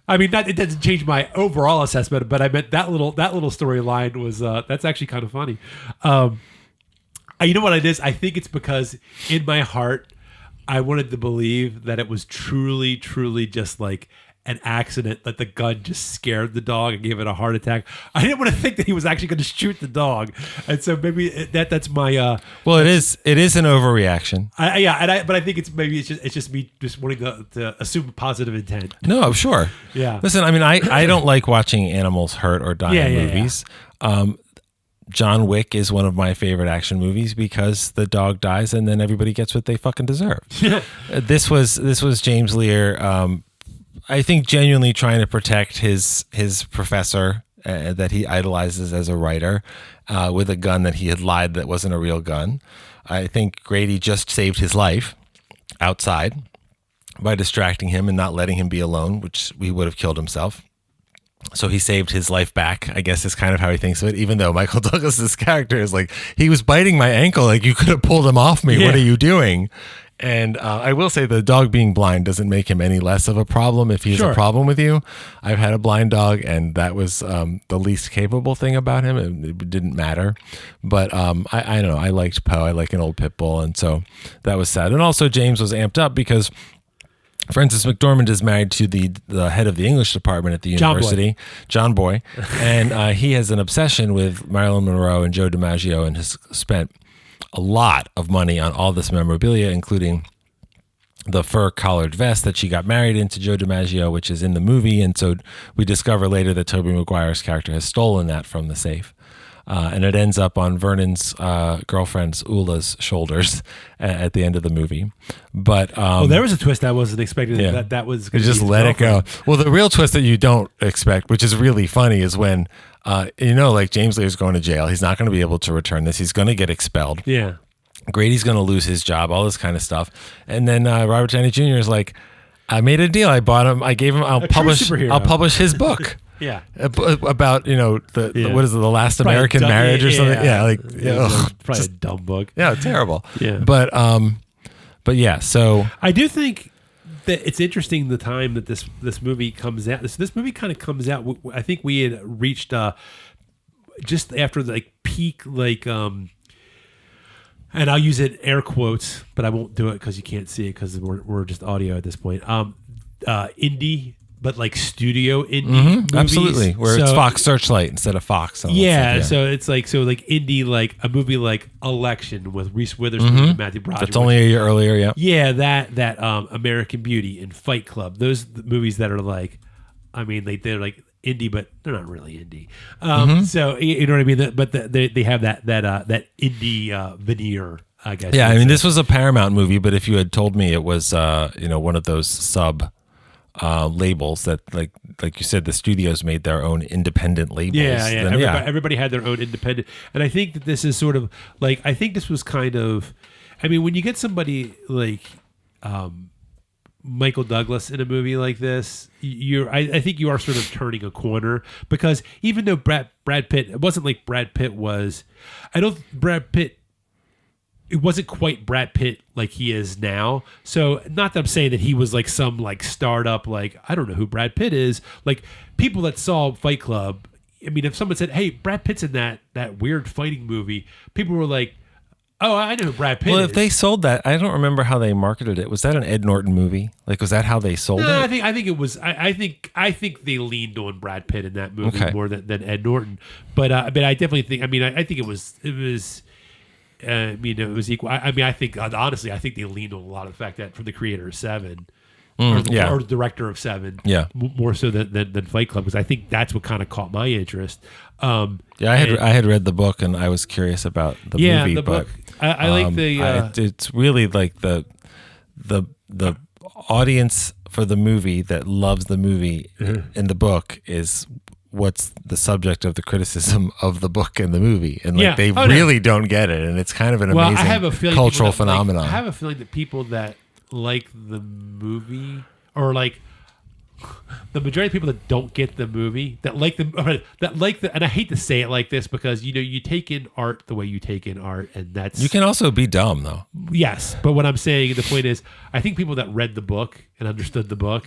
I mean, it doesn't change my overall assessment, but I meant that little storyline was that's actually kind of funny. You know what it is? I think it's because in my heart, I wanted to believe that it was truly, truly just like an accident that the gun just scared the dog and gave it a heart attack. I didn't want to think that he was actually going to shoot the dog, and so maybe that's my. Well, it is an overreaction. But I think it's just me just wanting to assume a positive intent. No, sure. Yeah. Listen, I mean, I don't like watching animals hurt or die in movies. Yeah. John Wick is one of my favorite action movies because the dog dies and then everybody gets what they fucking deserve. This was James Leer. I think genuinely trying to protect his professor that he idolizes as a writer with a gun that he had lied that wasn't a real gun. I think Grady just saved his life outside by distracting him and not letting him be alone, which he would have killed himself. So he saved his life back, I guess is kind of how he thinks of it, even though Michael Douglas's character is like, he was biting my ankle, like you could have pulled him off me. Yeah. What are you doing? And I will say the dog being blind doesn't make him any less of a problem if he's a problem with you. I've had a blind dog, and that was the least capable thing about him. It didn't matter. But I don't know. I liked Poe. I like an old pit bull. And so that was sad. And also James was amped up because Francis McDormand is married to the head of the English department at the university, John Boy. And he has an obsession with Marilyn Monroe and Joe DiMaggio and has spent a lot of money on all this memorabilia, including the fur collared vest that she got married into Joe DiMaggio, which is in the movie. And so we discover later that Tobey Maguire's character has stolen that from the safe. And it ends up on Vernon's girlfriend's Ula's shoulders at the end of the movie. But there was a twist I wasn't expecting. Yeah. That was just let it go. Well, the real twist that you don't expect, which is really funny, is when like James Lear's going to jail. He's not going to be able to return this. He's going to get expelled. Yeah, Grady's going to lose his job. All this kind of stuff. And then Robert Downey Jr. is like, I made a deal. I bought him. I gave him. I'll publish his book. Yeah, about what is it, the Last American Marriage or something? Yeah, probably a dumb book. Yeah, terrible. Yeah, but yeah. So I do think that it's interesting the time that this movie comes out. This movie kind of comes out. I think we had reached just after the peak and I'll use it air quotes, but I won't do it because you can't see it because we're just audio at this point. Indie. But studio indie movies. Absolutely, where it's Fox Searchlight instead of Fox. So it's indie, a movie like Election with Reese Witherspoon and Matthew Broderick. That's only a year earlier, yeah. Yeah, that American Beauty and Fight Club. Those movies that are they're indie, but they're not really indie. So you know what I mean. But they have that indie veneer, I guess. Yeah, I mean, this was a Paramount movie, but if you had told me it was one of those sub labels that like you said, the studios made their own independent labels. Everybody had their own independent, and I think that this is sort of I think this was kind of, I mean, when you see like Michael Douglas in a movie like this, I think you are sort of turning a corner, because even though Brad Pitt, it wasn't like Brad Pitt was, it wasn't quite Brad Pitt like he is now. So not that I'm saying that he was some startup, I don't know who Brad Pitt is. People that saw Fight Club, I mean, if someone said, hey, Brad Pitt's in that weird fighting movie, people were like, oh, I know who Brad Pitt is. Well, if they sold that, I don't remember how they marketed it. Was that an Ed Norton movie? Was that how they sold it? I think it was. I think they leaned on Brad Pitt in that movie more than Ed Norton. But I definitely think. I mean, I think it was. It was equal. I think honestly, I think they leaned on a lot of the fact that from the creator of Seven, or the director of Seven, more so than Fight Club, because I think that's what kind of caught my interest. I had read the book and I was curious about the movie. The book. I like it's really the audience for the movie that loves the movie in the book is what's the subject of the criticism of the book and the movie, and they really don't get it, and it's kind of an amazing cultural phenomenon. I have a feeling that people that like the movie, or the majority of people that don't get the movie, and I hate to say it like this, because you take in art the way you take in art, and that's, you can also be dumb though. Yes, but what I'm saying, the point is, I think people that read the book and understood the book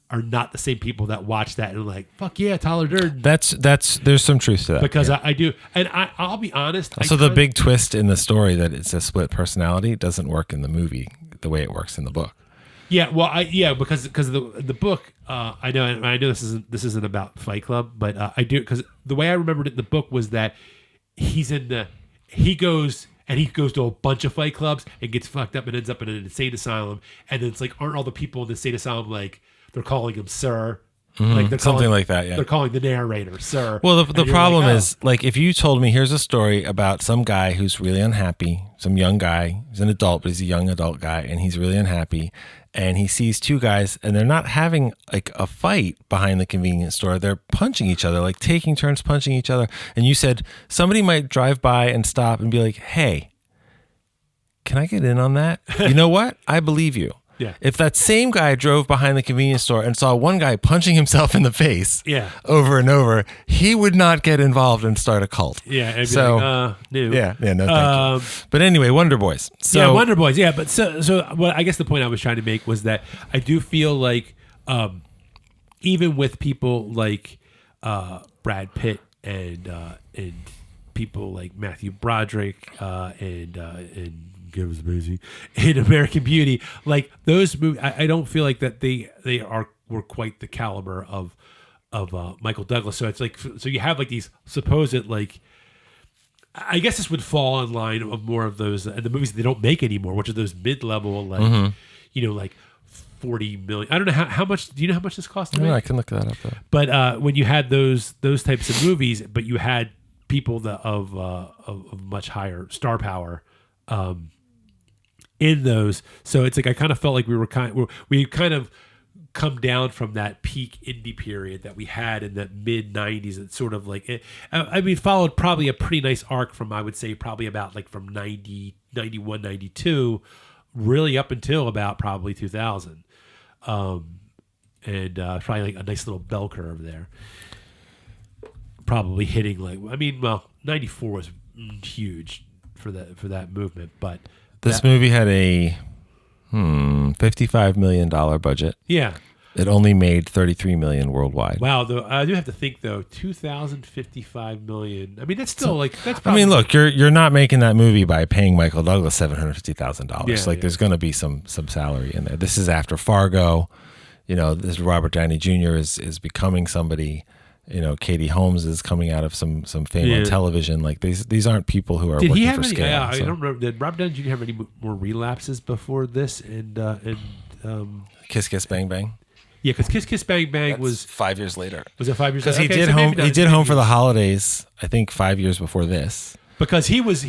are not the same people that watch that and are like, fuck yeah, Tyler Durden. That's there's some truth to that. Because I do, and I'll be honest. Also, the big twist in the story that it's a split personality doesn't work in the movie the way it works in the book. Yeah, well, because the book, I know this isn't about Fight Club, but I do, because the way I remembered it in the book was that he goes to a bunch of fight clubs and gets fucked up and ends up in an insane asylum, and then it's like, aren't all the people in the insane asylum like they're calling him sir? Like they're Something like that, yeah. They're calling the narrator sir. Well, the problem like, is, like, if you told me here's a story about some guy who's really unhappy, some young guy, he's an adult, but he's a young adult guy, and he's really unhappy, and he sees two guys, and they're not having like a fight behind the convenience store. They're punching each other, like taking turns punching each other. And you said somebody might drive by and stop and be like, hey, can I get in on that? You know what? I believe you. Yeah. If that same guy drove behind the convenience store and saw one guy punching himself in the face over and over, he would not get involved and start a cult. Yeah. And so, no. Yeah, no, thank you. But anyway, Wonder Boys. So, Wonder Boys. Yeah, but so what I guess the point I was trying to make was that I do feel like even with people like Brad Pitt and people like Matthew Broderick and Gibbs Busy in American Beauty, like those movies, I don't feel like that they were quite the caliber of Michael Douglas. So it's like, so you have like these supposed, like, I guess this would fall in line of more of those and the movies that they don't make anymore, which are those mid-level, like like 40 million. I don't know how much. Do you know how much this cost to make? I can look that up though. But when you had those types of movies, but you had people that of much higher star power in those, so it's like I kind of felt like we kind of come down from that peak indie period that we had in the mid 90s. It's sort of like followed probably a pretty nice arc from, I would say, probably about like from 90, 91, 92, really up until about probably 2000. And probably like a nice little bell curve there. Probably hitting like, 94 was huge for that movement, but this movie had a $55 million budget. Yeah. It only made $33 million worldwide. Wow, though I do have to think though, 2,055 million. I mean, that's still like that's. Probably, look, you're not making that movie by paying Michael Douglas $750,000. There's going to be some salary in there. This is after Fargo. This Robert Downey Jr. is becoming somebody. Katie Holmes is coming out of some fame on television. Like these aren't people who are looking for scale. Yeah, I don't remember. Did Robert Downey Jr. have any more relapses before this? And Kiss Kiss Bang Bang. Yeah, because Kiss Kiss Bang Bang was 5 years later. Was it 5 years? Because he did Home for the Holidays. I think 5 years before this. Because he was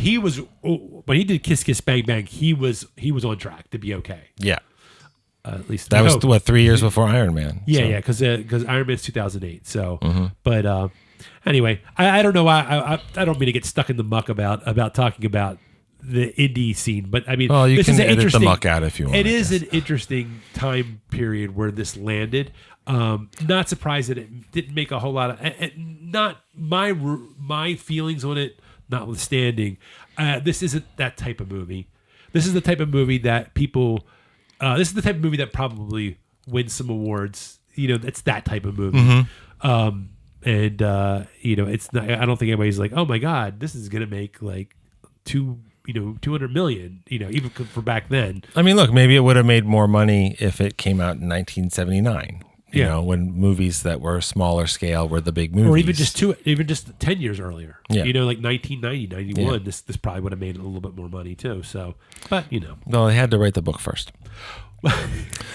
when he did Kiss Kiss Bang Bang, he was on track to be okay. Yeah. At least that was 3 years before Iron Man. Yeah, because Iron Man's 2008. So, but anyway, I don't know why I don't mean to get stuck in the muck about talking about the indie scene, but I mean, you this can is an edit the muck out if you want. It is an interesting time period where this landed. Not surprised that it didn't make a whole lot of. Not my feelings on it, notwithstanding. This isn't that type of movie. This is the type of movie that people. This is the type of movie that probably wins some awards. It's that type of movie. And it's not. I don't think anybody's like, oh my god, this is gonna make like 200 million. Even for back then. I mean, look, maybe it would have made more money if it came out in 1979. You know, when movies that were smaller scale were the big movies, or even just 10 years earlier. Yeah, like 1990, 91. Yeah. This probably would have made a little bit more money too. So, but well, they had to write the book first.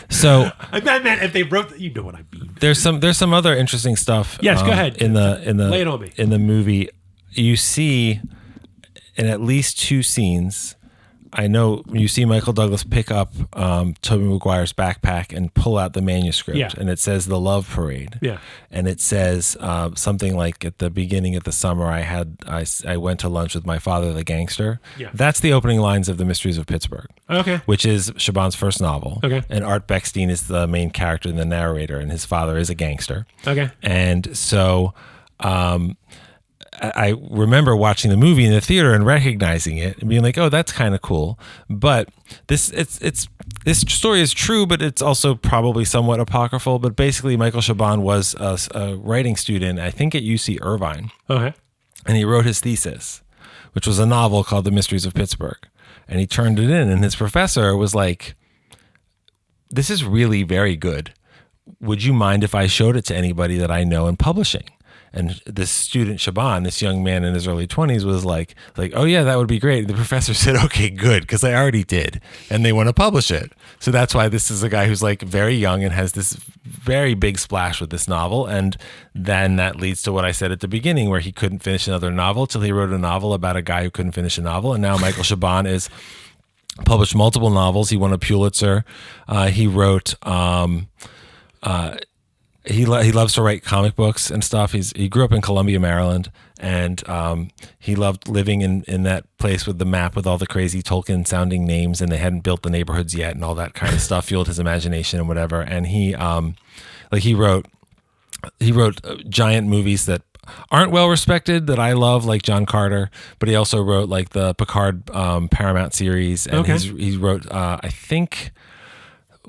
So I meant if they wrote, what I mean. There's some other interesting stuff. Yes, go ahead. In the lay it on me. In the movie, you see in at least two scenes. I know you see Michael Douglas pick up Tobey Maguire's backpack and pull out the manuscript, and it says "The Love Parade." Yeah, and it says something like, "At the beginning of the summer, I went to lunch with my father, the gangster." Yeah, that's the opening lines of The Mysteries of Pittsburgh. Okay, which is Chabon's first novel. Okay, and Art Bechstein is the main character and the narrator, and his father is a gangster. Okay, and so. I remember watching the movie in the theater and recognizing it and being like, "Oh, that's kind of cool." But this story is true, but it's also probably somewhat apocryphal. But basically, Michael Chabon was a writing student, I think, at UC Irvine. Okay, and he wrote his thesis, which was a novel called "The Mysteries of Pittsburgh," and he turned it in, and his professor was like, this is really very good. Would you mind if I showed it to anybody that I know in publishing? And this student, Chabon, this young man in his early 20s, was like, oh yeah, that would be great. The professor said, okay, good, because I already did, and they want to publish it. So that's why this is a guy who's like very young and has this very big splash with this novel. And then that leads to what I said at the beginning, where he couldn't finish another novel till he wrote a novel about a guy who couldn't finish a novel. And now Michael Chabon is published multiple novels. He won a Pulitzer. He wrote... He loves to write comic books and stuff. He grew up in Columbia, Maryland, and he loved living in that place with the map with all the crazy Tolkien sounding names, and they hadn't built the neighborhoods yet, and all that kind of stuff fueled his imagination and whatever. And he wrote giant movies that aren't well respected that I love, like John Carter, but he also wrote like the Picard Paramount series, and he wrote I think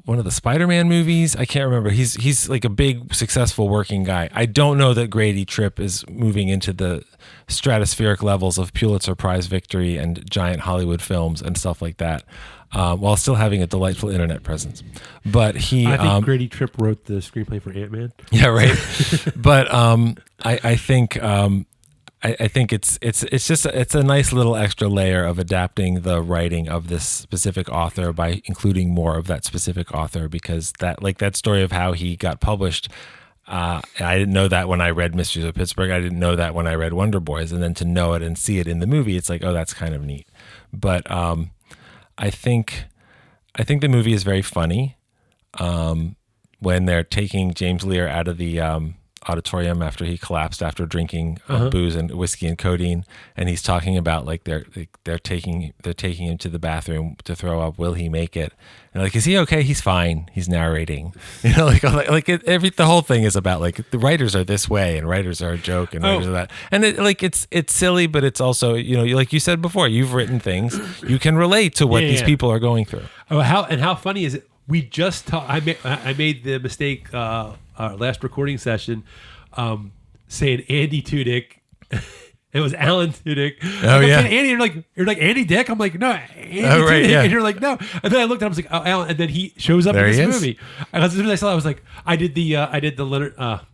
one of the Spider-Man movies. I can't remember. He's like a big, successful working guy. I don't know that Grady Tripp is moving into the stratospheric levels of Pulitzer Prize victory and giant Hollywood films and stuff like that, while still having a delightful internet presence. But I think Grady Tripp wrote the screenplay for Ant-Man. Yeah, right. But I think it's a nice little extra layer of adapting the writing of this specific author by including more of that specific author, because that story of how he got published, I didn't know that when I read Mysteries of Pittsburgh. I didn't know that when I read Wonder Boys, and then to know it and see it in the movie, it's like, oh, that's kind of neat. But I think the movie is very funny when they're taking James Leer out of the auditorium after he collapsed after drinking booze and whiskey and codeine, and he's talking about like they're taking him to the bathroom to throw up. Will he make it? And like, is he okay? He's fine. He's narrating. You know, the whole thing is about like the writers are this way and writers are a joke and writers are that. And it's silly, but it's also, you know, like you said before, you've written things, you can relate to what these people are going through. Oh, how funny is it? We just I made the mistake our last recording session saying Andy Tudyk. It was Alan Tudyk. Oh, yeah. Andy, you're like Andy Dick. I'm like, no, Andy Tudyk. Yeah. And you're like, no. And then I looked at him, I was like, oh, Alan. And then he shows up in this movie. And as soon as I saw it, I was like, I did the Leonardo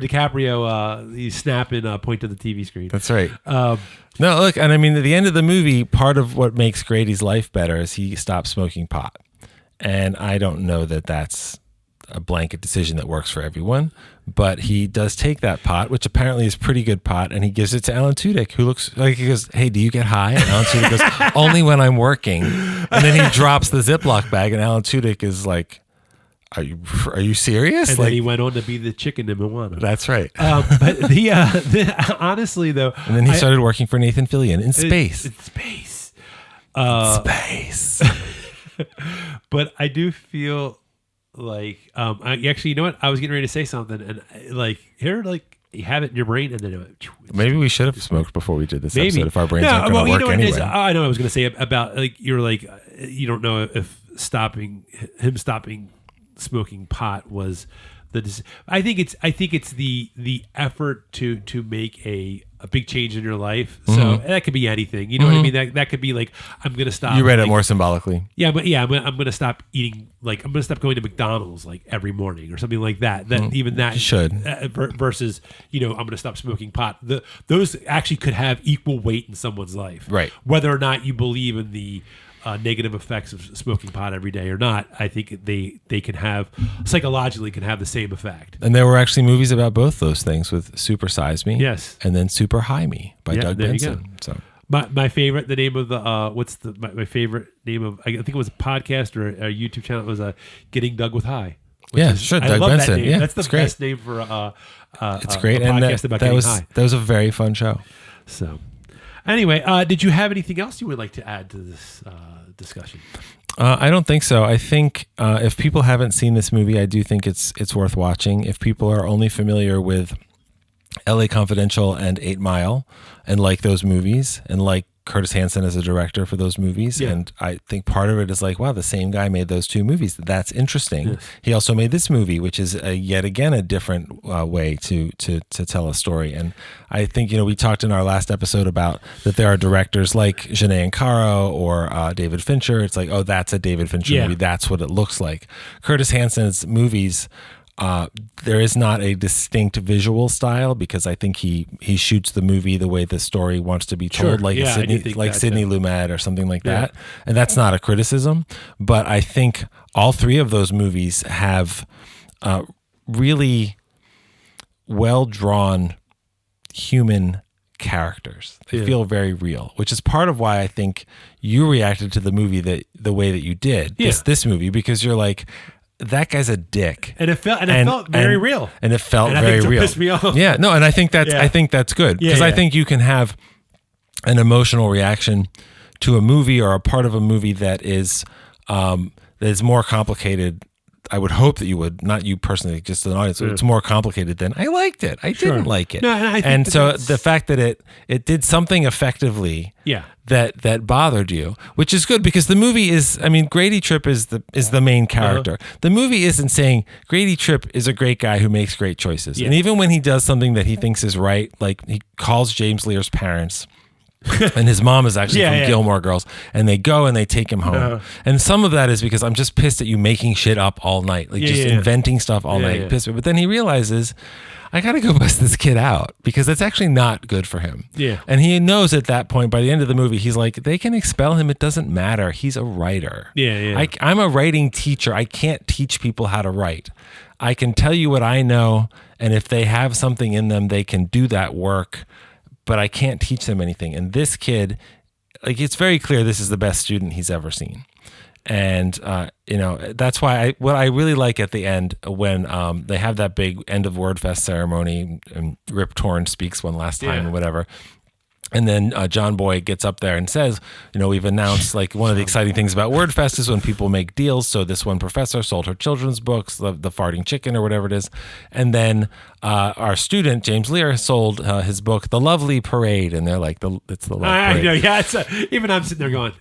DiCaprio, the snap and point to the TV screen. That's right. No, look, and I mean, at the end of the movie, part of what makes Grady's life better is he stops smoking pot. And I don't know that that's a blanket decision that works for everyone, but he does take that pot, which apparently is pretty good pot, and he gives it to Alan Tudyk, who looks like, he goes, hey, do you get high? And Alan Tudyk goes, only when I'm working. And then he drops the Ziploc bag, and Alan Tudyk is like, are you serious? And then he went on to be the chicken in Moana. That's right. But honestly though, and then he started working for Nathan Fillion in space. Space. But I do feel like, actually, you know what? I was getting ready to say something, and you have it in your brain, and then it went, maybe we should have smoked before we did this episode if our brains aren't going to work anyway. I know what I was going to say about, like, you're like, you don't know if stopping smoking pot was the. I think it's the effort to make a big change in your life. So that could be anything. You know what I mean? That could be like, I'm going to stop. You read it more symbolically. Yeah, but I'm going to stop eating. Like, I'm going to stop going to McDonald's like every morning or something like that. Even that should versus, you know, I'm going to stop smoking pot. Those actually could have equal weight in someone's life, right? Whether or not you believe in the negative effects of smoking pot every day or not, I think they can have, psychologically can have the same effect. And there were actually movies about both those things with Super Size Me, yes, and then Super High Me by Doug Benson. So my favorite, the name of the my favorite name of, I think it was a podcast or a YouTube channel. It was Getting Doug with High. Yeah, sure. Doug Benson. That name. Yeah, that's the best name for it's great. A and podcast about getting high. That was a very fun show. So anyway, did you have anything else you would like to add to this discussion? I don't think so. I think if people haven't seen this movie, I do think it's worth watching. If people are only familiar with LA Confidential and 8 Mile and like those movies and like Curtis Hanson as a director for those movies. And I think part of it is like, wow, the same guy made those two movies. That's interesting. Yes. He also made this movie, which is yet again a different way to tell a story. And I think, we talked in our last episode about that there are directors like Janae Ankara or David Fincher. It's like, oh, that's a David Fincher movie. That's what it looks like. Curtis Hanson's movies, there is not a distinct visual style because I think he shoots the movie the way the story wants to be told, like Sidney Lumet or something like that. And that's not a criticism, but I think all three of those movies have really well-drawn human characters. They feel very real, which is part of why I think you reacted to the movie the way that you did, this movie, because you're like, that guy's a dick, and it felt very real, and it felt very real. Pissed me off. Yeah, no, and I think that's good because I think you can have an emotional reaction to a movie or a part of a movie that is more complicated. I would hope that you would, not you personally, just an audience. It's more complicated than I liked it. I didn't like it. No, and so the fact that it did something effectively that bothered you, which is good because the movie is, Grady Tripp is the main character. The movie isn't saying Grady Tripp is a great guy who makes great choices. And even when he does something that he thinks is right, like he calls James Lear's parents, and his mom is actually from Gilmore Girls, and they go and they take him home. And some of that is because I'm just pissed at you making shit up all night, like inventing stuff all night. Pissed me. But then he realizes, I got to go bust this kid out because that's actually not good for him. Yeah. And he knows at that point, by the end of the movie, he's like, they can expel him. It doesn't matter. He's a writer. I'm a writing teacher. I can't teach people how to write. I can tell you what I know, and if they have something in them, they can do that work. But I can't teach them anything. And this kid, like, it's very clear this is the best student he's ever seen. And, that's why what I really like at the end when they have that big end of WordFest ceremony and Rip Torn speaks one last time or whatever. And then John Boy gets up there and says, we've announced, like, one of the exciting things about WordFest is when people make deals. So this one professor sold her children's books, the Farting Chicken or whatever it is. And then our student, James Leer, sold his book, The Lovely Parade. And they're like, it's the Love Parade. I know, yeah. Even I'm sitting there going,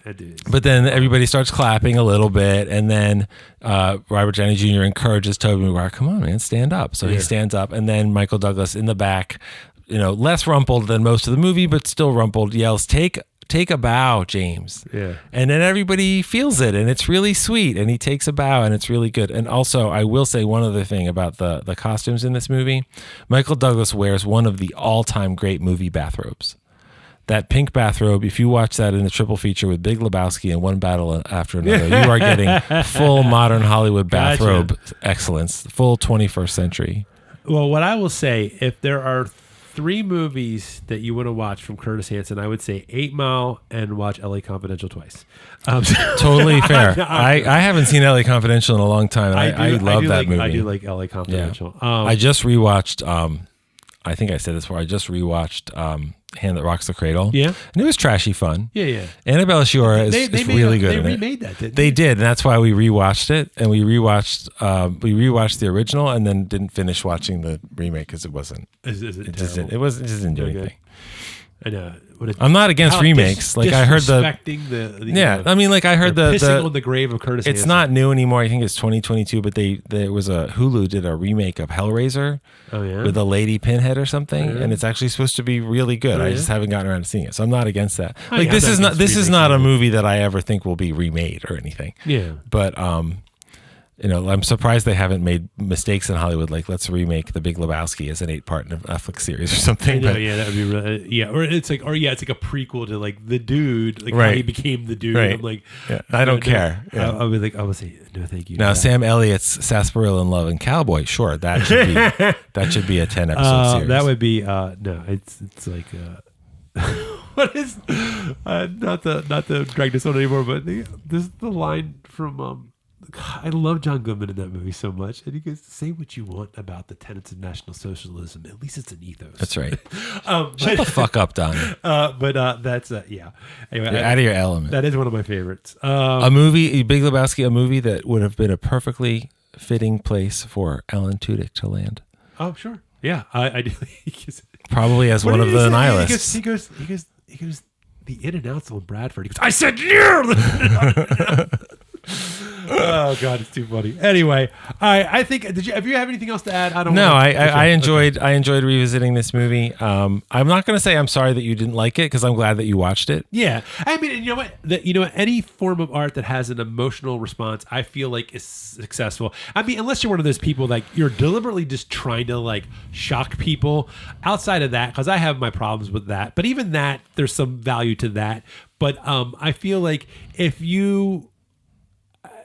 But then everybody starts clapping a little bit. And then Robert Downey Jr. encourages Tobey Maguire, come on, man, stand up. So he stands up. And then Michael Douglas in the back, less rumpled than most of the movie, but still rumpled, yells, take a bow, James. Yeah. And then everybody feels it, and it's really sweet, and he takes a bow, and it's really good. And also, I will say one other thing about the costumes in this movie. Michael Douglas wears one of the all-time great movie bathrobes. That pink bathrobe, if you watch that in a triple feature with Big Lebowski and One Battle After Another, you are getting full modern Hollywood bathrobe excellence, full 21st century. Well, what I will say, if there are 3 movies that you want to watch from Curtis Hanson, I would say 8 Mile and watch LA Confidential twice. Totally fair. I haven't seen LA Confidential in a long time. I love that movie. I do like LA Confidential. Yeah. I just rewatched, I think I said this before, I just rewatched Hand That Rocks the Cradle. Yeah. And it was trashy fun. Yeah. Annabella Sciorra is really good in it. They remade that, didn't they? They did, and that's why we rewatched it. And we rewatched the original and then didn't finish watching the remake because it wasn't. It just didn't do anything. I know. I'm not against remakes. Like I heard I heard pissing on the grave of Curtis Hanson. It's not new anymore. I think it's 2022, but there was a Hulu did a remake of Hellraiser with a lady pinhead or something, and it's actually supposed to be really good. I just haven't gotten around to seeing it. So I'm not against that. This is not a movie that I ever think will be remade or anything. Yeah. But I'm surprised they haven't made mistakes in Hollywood. Like, let's remake The Big Lebowski as an 8-part Netflix series or something. That would be really, or it's like a prequel to like the dude, like how he became the dude. Right. I'm like, I don't care. I'll be like, I will say no, thank you. Now, Sam Elliott's Sarsaparilla in Love and Cowboy, sure, that should be a 10-episode series. That would be no, it's like. What is not to drag this on anymore, but this is the line from. I love John Goodman in that movie so much. And he goes, say what you want about the tenets of National Socialism. At least it's an ethos. That's right. Shut the fuck up, Donnie. That's, yeah. Anyway, you're out of your element. That is one of my favorites. A movie, Big Lebowski, a movie that would have been a perfectly fitting place for Alan Tudyk to land. Oh, sure. Yeah, I do. Probably as one of the nihilists. He goes, the in and outs on Bradford. He goes, I said yeah. Oh God, it's too funny. Anyway, I think. Have you have anything else to add? I don't. No, I enjoyed revisiting this movie. I'm not going to say I'm sorry that you didn't like it because I'm glad that you watched it. Yeah, I mean, you know what? Any form of art that has an emotional response, I feel like is successful. I mean, unless you're one of those people like you're deliberately just trying to like shock people. Outside of that, because I have my problems with that. But even that, there's some value to that. But I feel like if you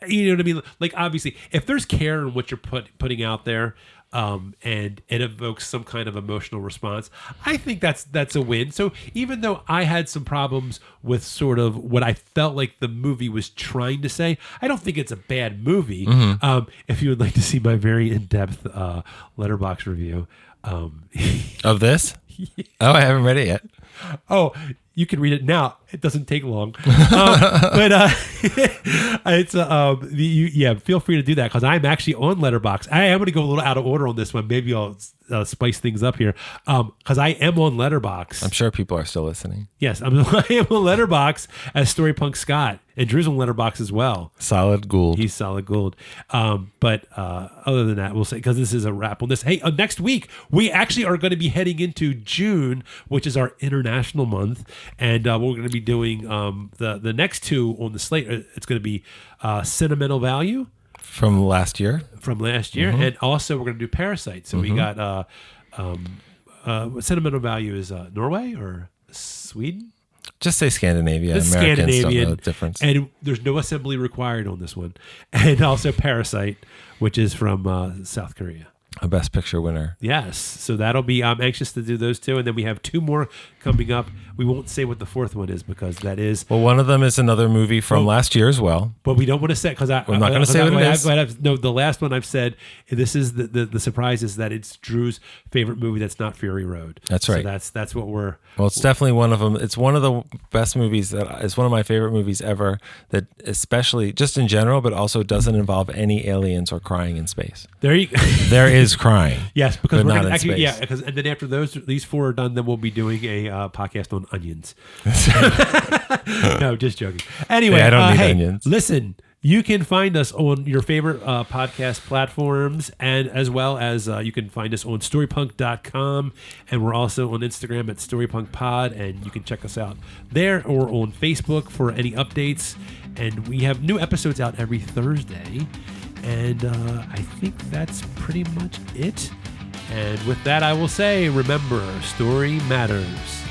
know what I mean? Like, obviously, if there's care in what you're putting out there, and it evokes some kind of emotional response, I think that's a win. So even though I had some problems with sort of what I felt like the movie was trying to say, I don't think it's a bad movie. Mm-hmm. If you would like to see my very in-depth Letterboxd review of this, oh, I haven't read it yet. Oh, you can read it now. It doesn't take long. But it's feel free to do that because I'm actually on Letterboxd. I am going to go a little out of order on this one. Maybe I'll spice things up here because I am on Letterboxd. I'm sure people are still listening. Yes, I am on Letterboxd as Storypunk Scott, and Drew's on Letterboxd as well. Solid gold. He's solid gold. But other than that, we'll say because this is a wrap on this. Hey, next week we actually are going to be heading into June, which is our international month, and we're going to be doing the next two on the slate. It's going to be Sentimental Value from last year, mm-hmm. And also we're going to do Parasite. So we got Sentimental Value is Norway or Sweden. Just say Scandinavia. It's Americans Scandinavian, don't know the difference. And there's no assembly required on this one. And also Parasite, which is from South Korea. A Best Picture winner. Yes. So that'll be, I'm anxious to do those two. And then we have two more coming up. We won't say what the fourth one is because that is. Well, one of them is another movie from last year as well. But we don't want to say, because we're not going to say what it is. No, the last one I've said, this is the surprise is that it's Drew's favorite movie that's not Fury Road. That's right. So that's what we're. Well, it's definitely one of them. It's one of the best movies it's one of my favorite movies ever that especially just in general, but also doesn't involve any aliens or crying in space. There is crying. Yes, because we're not gonna, in actually, space. because and then after these four are done, then we'll be doing a podcast on onions. No, just joking. Anyway, I don't need onions. Listen, you can find us on your favorite podcast platforms, and as well as you can find us on storypunk.com, and we're also on Instagram at storypunkpod, and you can check us out there or on Facebook for any updates. And we have new episodes out every Thursday. And I think that's pretty much it. And with that, I will say, remember, story matters.